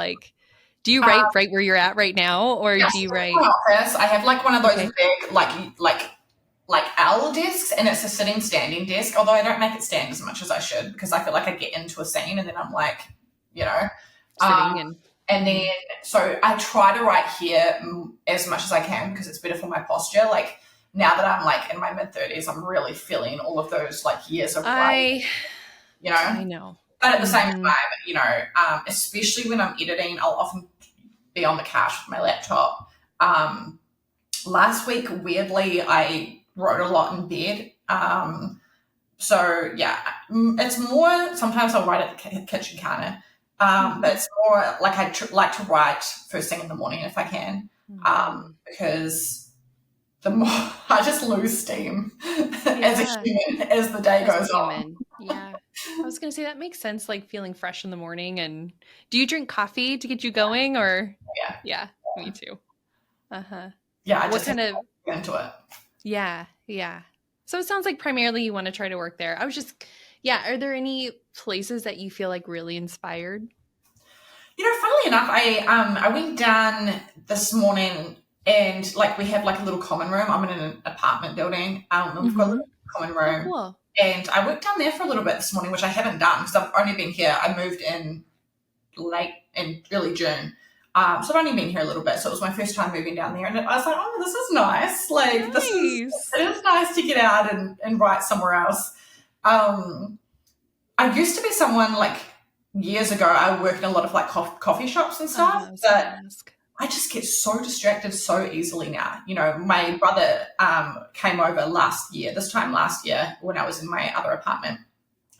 S2: do you write right where you're at right now or do you write?
S3: My office. I have one of those big owl desks, and it's a standing desk, although I don't make it stand as much as I should because I feel I get into a scene and then I'm
S2: sitting
S3: and then so I try to write here as much as I can because it's better for my posture. Now that I'm in my mid-30s, I'm really feeling all of those years of writing,
S2: I know.
S3: But at the same time, especially when I'm editing, I'll often be on the couch with my laptop. Last week, weirdly, I wrote a lot in bed. So, yeah, it's more, sometimes I'll write at the kitchen counter. But it's more like I like to write first thing in the morning if I can, because the more I just lose steam as a human as the day goes on.
S2: Yeah. I was going to say that makes sense, like feeling fresh in the morning. And do you drink coffee to get you going or? Yeah, me too. Uh-huh.
S3: Yeah, I
S2: What
S3: just
S2: kind of
S3: get into it.
S2: Yeah. So it sounds like primarily you want to try to work there. Are there any places that you feel like really inspired?
S3: Funnily enough, I went down this morning and like we have like a little common room. I'm in an apartment building. We've got a little common room.
S2: Cool.
S3: And I worked down there for a little bit this morning, which I haven't done because I've only been here. I moved in early June. So I've only been here a little bit. So it was my first time moving down there. And I was like, oh, this is nice. Like, it is nice to get out and write somewhere else. I used to be someone like years ago, I worked in a lot of like coffee shops and stuff, but I just get so distracted so easily now. My brother came over this time last year when I was in my other apartment,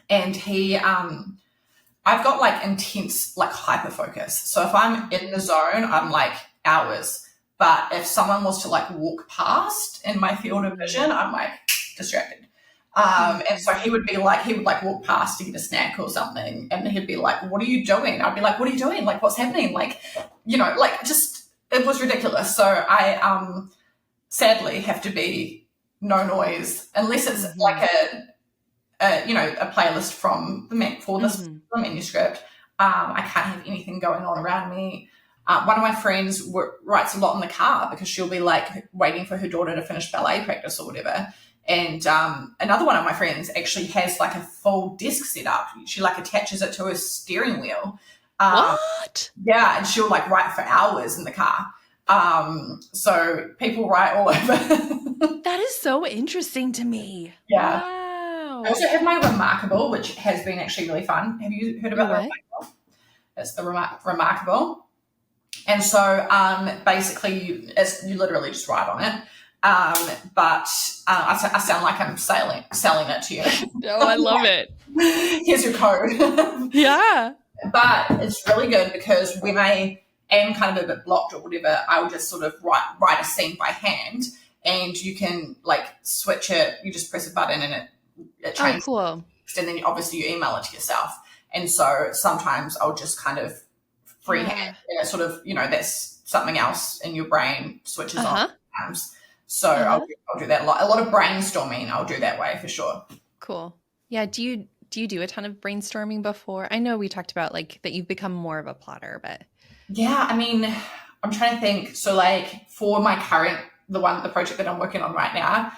S3: and he I've got like intense like hyper focus. So if I'm in the zone, I'm like hours. But if someone was to like walk past in my field of vision, I'm like distracted. And so he would walk past to get a snack or something, and he'd be like, what are you doing? I'd be like, what are you doing? Like, what's happening? Like, just, it was ridiculous. So I sadly have to be no noise unless it's like a playlist from the manuscript. I can't have anything going on around me. One of my friends writes a lot in the car because she'll be like waiting for her daughter to finish ballet practice or whatever. And another one of my friends actually has like a full desk set up. She like attaches it to her steering wheel.
S2: What?
S3: Yeah, and she'll like write for hours in the car. So people write all over.
S2: That is so interesting to me.
S3: Yeah.
S2: Wow.
S3: I also have my Remarkable, which has been actually really fun. Have you heard about the Remarkable? It's the Remarkable. And so basically you literally just write on it. But I sound like I'm selling it to you.
S2: Oh, I love it.
S3: Here's your code.
S2: Yeah.
S3: But it's really good because when I am kind of a bit blocked or whatever, I'll just sort of write a scene by hand, and you can like switch it. You just press a button and it changes.
S2: Oh, cool.
S3: And then obviously you email it to yourself. And so sometimes I'll just kind of freehand, and it sort of, that's something else in your brain switches on sometimes. So I'll do that a lot. A lot of brainstorming I'll do that way for sure.
S2: Cool. Yeah. Do you do a ton of brainstorming before? I know we talked about like that you've become more of a plotter, but.
S3: Yeah, I mean, I'm trying to think. So like for my the project that I'm working on right now,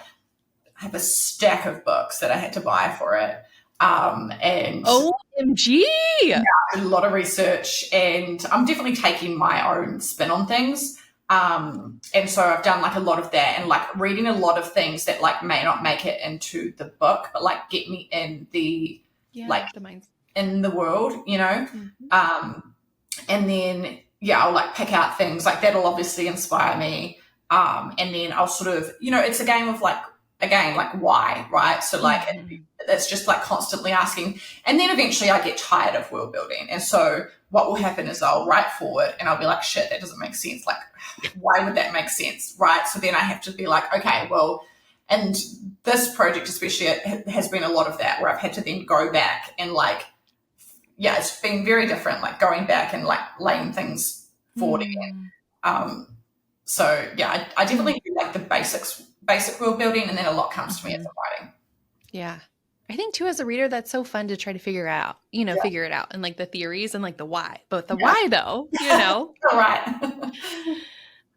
S3: I have a stack of books that I had to buy for it. And
S2: OMG!
S3: Yeah, I did a lot of research, and I'm definitely taking my own spin on things. And so I've done like a lot of that, and like reading a lot of things that like may not make it into the book, but like get me in the minds in the world, and then I'll like pick out things like that'll obviously inspire me. And then I'll sort of, it's a game of like, why, right? So like it's just like constantly asking, and then eventually I get tired of world building, and so what will happen is I'll write forward and I'll be like, shit, that doesn't make sense. Like, why would that make sense, right? So then I have to be like, okay, well, and this project especially, it has been a lot of that where I've had to then go back and like, it's been very different, like going back and like laying things forward again. So I definitely do like the basic world building, and then a lot comes to me as I'm writing.
S2: Yeah. I think too, as a reader, that's so fun to try to figure out, figure it out, and like the theories and like the why, but the why though,
S3: Right.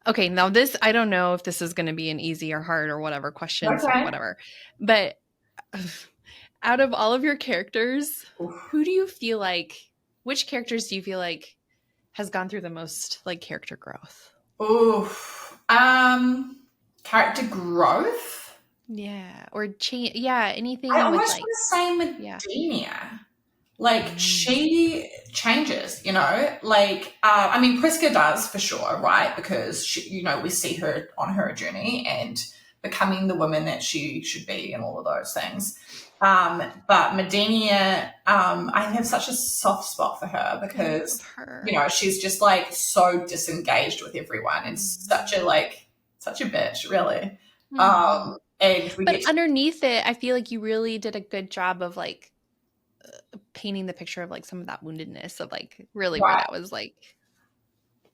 S2: Okay. Now this, I don't know if this is going to be an easy or hard or whatever questions or whatever, but out of all of your characters, which characters do you feel like has gone through the most like character growth?
S3: Character growth?
S2: Yeah. Or change. Yeah. Anything.
S3: I almost want to say Medina. Like she changes, like, I mean, Priska does for sure, right? Because she, we see her on her journey and becoming the woman that she should be and all of those things. But Medenia, I have such a soft spot for her because, she's just like so disengaged with everyone and such a bitch, really. And we
S2: But underneath it, I feel like you really did a good job of like painting the picture of like some of that woundedness of like really where that was like.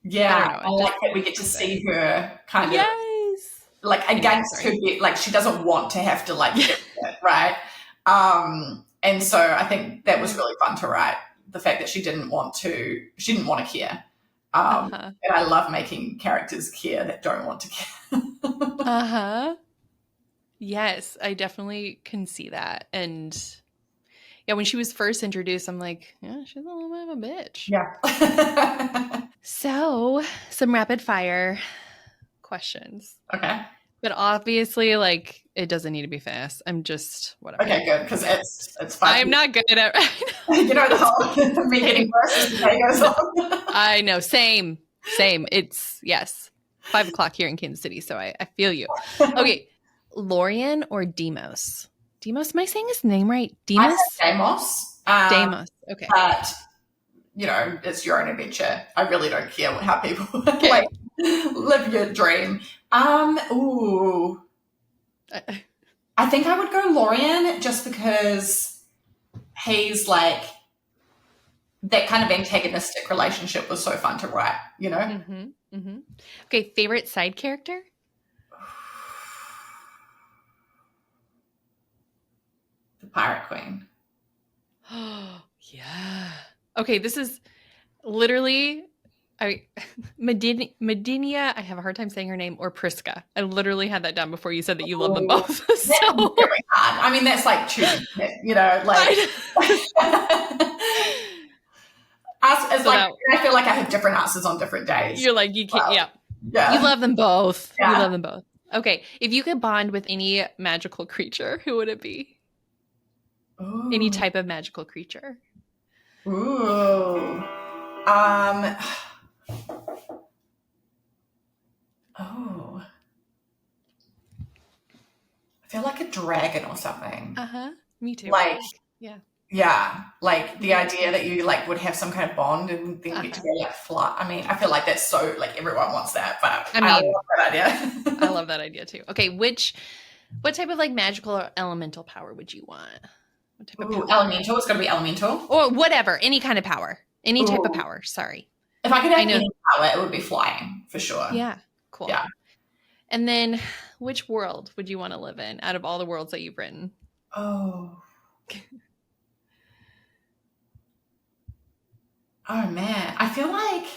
S3: Yeah, I like that we get to see her kind of like against her, like she doesn't want to have to like get it, right? And so I think that was really fun to write. The fact that she didn't want to care. And I love making characters care that don't want to care.
S2: Yes, I definitely can see that. And yeah, when she was first introduced, I'm like, yeah, she's a little bit of a bitch.
S3: Yeah.
S2: So, some rapid fire questions.
S3: Okay.
S2: But obviously, like, it doesn't need to be fast. I'm just whatever.
S3: Okay, good, because it's fun.
S2: I'm not good at
S3: the whole me getting worse as the day goes on.
S2: I know, same. It's 5:00 here in Kansas City, so I feel you. Okay, Lorian or Demos? Demos, am I saying his name right? Demos?
S3: Demos.
S2: Demos. Okay.
S3: But it's your own adventure. I really don't care how people like live your dream. Ooh. I think I would go Lorian just because he's like that kind of antagonistic relationship was so fun to write,
S2: Okay, favorite side character?
S3: The Pirate Queen.
S2: Oh, yeah. Okay, this is literally Medinia, I have a hard time saying her name, or Priska. I literally had that down before you said that you love them both.
S3: So very hard. I mean, that's like choosing, like I feel like I have different answers on different days.
S2: You're like, you can't, yeah. You love them both. Yeah. You love them both. Okay, if you could bond with any magical creature, who would it be? Ooh. Any type of magical creature.
S3: Ooh. I feel like a dragon or something.
S2: Me too.
S3: Like, yeah. Like the idea that you like would have some kind of bond and then get to go like fly. I mean, I feel like that's so like everyone wants that, but I love that idea.
S2: I love that idea too. Okay, what type of like magical or elemental power would you want? What type of power?
S3: Elemental. It's got to be elemental.
S2: Or whatever, any kind of power. Any type of power, sorry.
S3: If I could have any power, it would be flying, for sure.
S2: Yeah, cool.
S3: Yeah.
S2: And then, which world would you want to live in out of all the worlds that you've written?
S3: Oh, man. I feel like,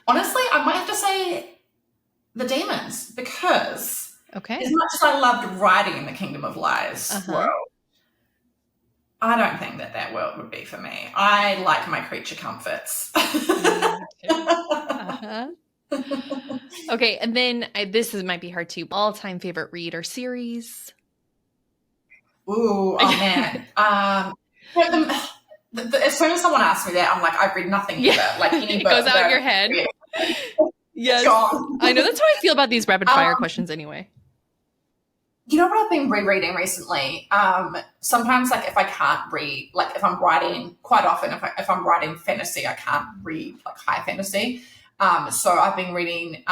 S3: honestly, I might have to say the demons, because as much as I loved writing in the Kingdom of Lies world, I don't think that world would be for me. I like my creature comforts.
S2: Okay, and then this might be hard too. All-time favorite read or series?
S3: Ooh, oh man. As soon as someone asks me that, I'm like, I've read nothing either. Like any book.
S2: It goes out of your head. Yes. I know, that's how I feel about these rapid fire questions anyway.
S3: You know what I've been rereading recently? Sometimes, like, if I can't read, like, if I'm writing, quite often, if I'm writing fantasy, I can't read, like, high fantasy. So I've been reading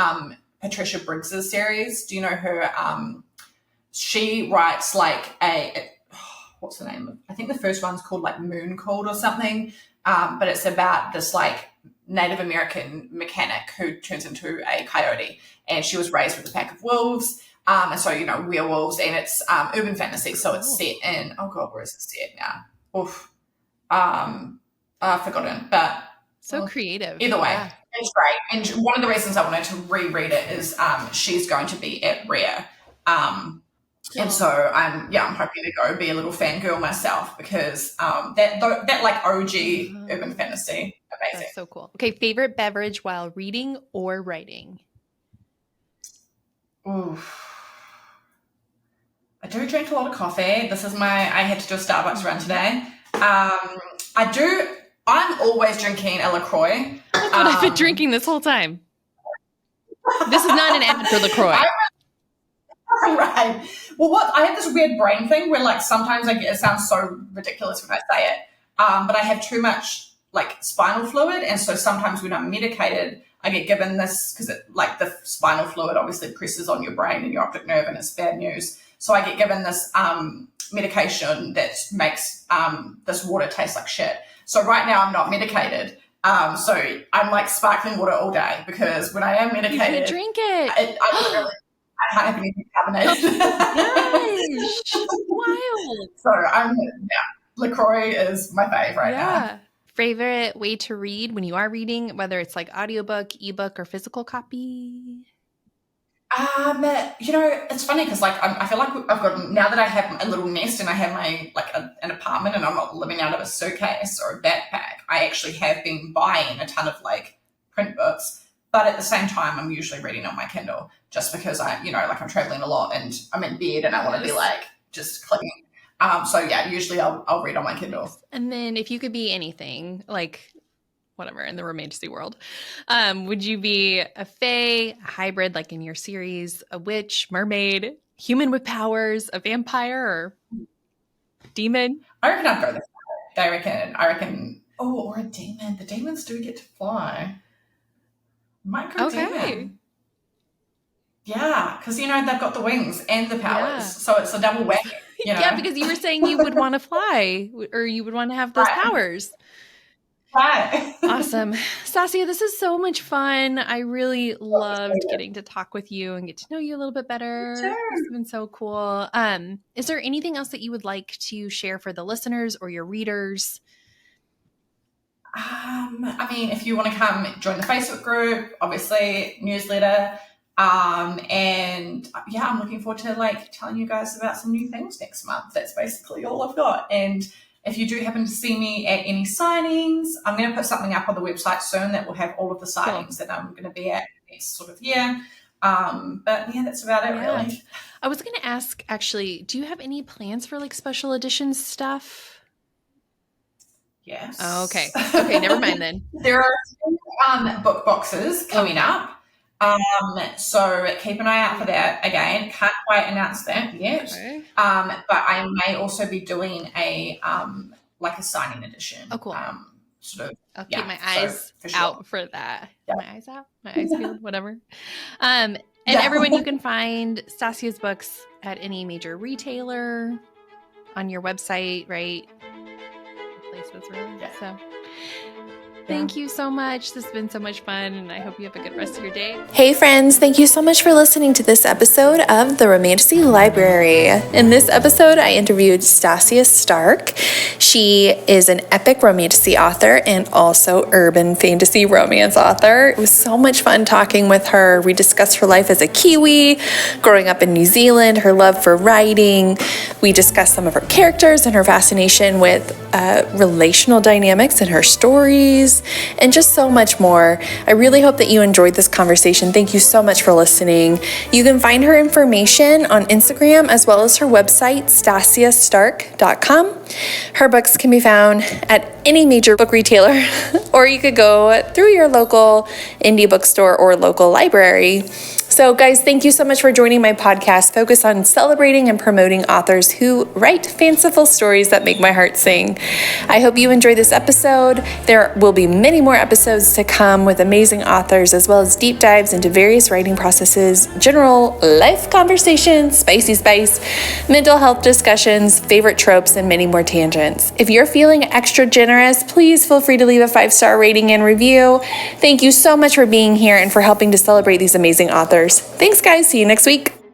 S3: Patricia Briggs's series. Do you know her? She writes, like, what's the name? I think the first one's called, like, Moon Called or something. But it's about this, like, Native American mechanic who turns into a coyote. And she was raised with a pack of wolves. And so, werewolves, and it's urban fantasy. So it's set in, oh God, where is it set now? Oof. I've forgotten, but.
S2: So creative.
S3: Either way, it's great. And one of the reasons I wanted to reread it is she's going to be at Rare. And so I'm hoping to go be a little fangirl myself, because that like OG urban fantasy, amazing.
S2: That's so cool. Okay, favorite beverage while reading or writing?
S3: Oof. I do drink a lot of coffee. I had to do a Starbucks run today. I'm always drinking a LaCroix.
S2: That's what I've been drinking this whole time. This is not an ad for LaCroix.
S3: Right. Well, I have this weird brain thing where like sometimes it sounds so ridiculous when I say it, but I have too much like spinal fluid, and so sometimes when I'm medicated, I get given this because like the spinal fluid obviously presses on your brain and your optic nerve, and it's bad news. So I get given this medication that makes this water taste like shit. So right now I'm not medicated. So I'm like sparkling water all day because when I am medicated,
S2: you drink it.
S3: I can't have anything carbonated.
S2: Gosh, wild.
S3: So LaCroix is my fave right now.
S2: Favorite way to read when you are reading, whether it's like audiobook, ebook, or physical copy?
S3: It's funny because like I feel like I've got, now that I have a little nest and I have my like an apartment and I'm not living out of a suitcase or a backpack, I actually have been buying a ton of like print books, but at the same time I'm usually reading on my Kindle just because I'm traveling a lot and I'm in bed and I want to be like just clicking. Usually I'll read on my Kindle.
S2: And then if you could be anything, like whatever in the Romantasy world, would you be a fae, a hybrid like in your series, a witch, mermaid, human with powers, a vampire, or demon?
S3: I reckon I'd go this way. I reckon, or a demon. The demons do get to fly. Might go demon. Yeah, because they've got the wings and the powers, so it's a double whammy.
S2: Yeah, because you were saying you would want to fly, or you would want to have those powers.
S3: Right.
S2: Awesome. Stacia, this is so much fun. I really loved getting to talk with you and get to know you a little bit better.
S3: Sure.
S2: This has been so cool. Is there anything else that you would like to share for the listeners or your readers?
S3: If you want to come join the Facebook group, obviously newsletter. I'm looking forward to like telling you guys about some new things next month. That's basically all I've got. And if you do happen to see me at any signings, I'm going to put something up on the website soon that will have all of the signings that I'm going to be at next sort of year. That's about it really.
S2: I was going to ask, actually, do you have any plans for like special editions stuff?
S3: Yes.
S2: Oh, okay. Okay, never mind then.
S3: There are book boxes coming up. So keep an eye out for that. Again, can't quite announce that yet.
S2: Okay.
S3: But I may also be doing a signing edition.
S2: Oh, cool. I'll keep my eyes out for that. Yeah. My eyes out? My eyes peeled? Whatever. Everyone, you can find Stacia's books at any major retailer, on your website, right? Places, really. Yeah. So thank you so much. This has been so much fun, and I hope you have a good rest of your day.
S1: Hey friends, thank you so much for listening to this episode of the Romantasy Library. In this episode, I interviewed Stacia Stark. She is an epic romantasy author and also urban fantasy romance author. It was so much fun talking with her. We discussed her life as a Kiwi, growing up in New Zealand, her love for writing. We discussed some of her characters and her fascination with relational dynamics in her stories, and just so much more. I really hope that you enjoyed this conversation. Thank you so much for listening. You can find her information on Instagram as well as her website, staciastark.com. Her books can be found at any major book retailer, or you could go through your local indie bookstore or local library. So guys, thank you so much for joining my podcast, focused on celebrating and promoting authors who write fanciful stories that make my heart sing. I hope you enjoyed this episode. There will be many more episodes to come with amazing authors, as well as deep dives into various writing processes, general life conversations, spicy spice, mental health discussions, favorite tropes, and many more tangents. If you're feeling extra generous, please feel free to leave a 5-star rating and review. Thank you so much for being here and for helping to celebrate these amazing authors. Thanks, guys. See you next week.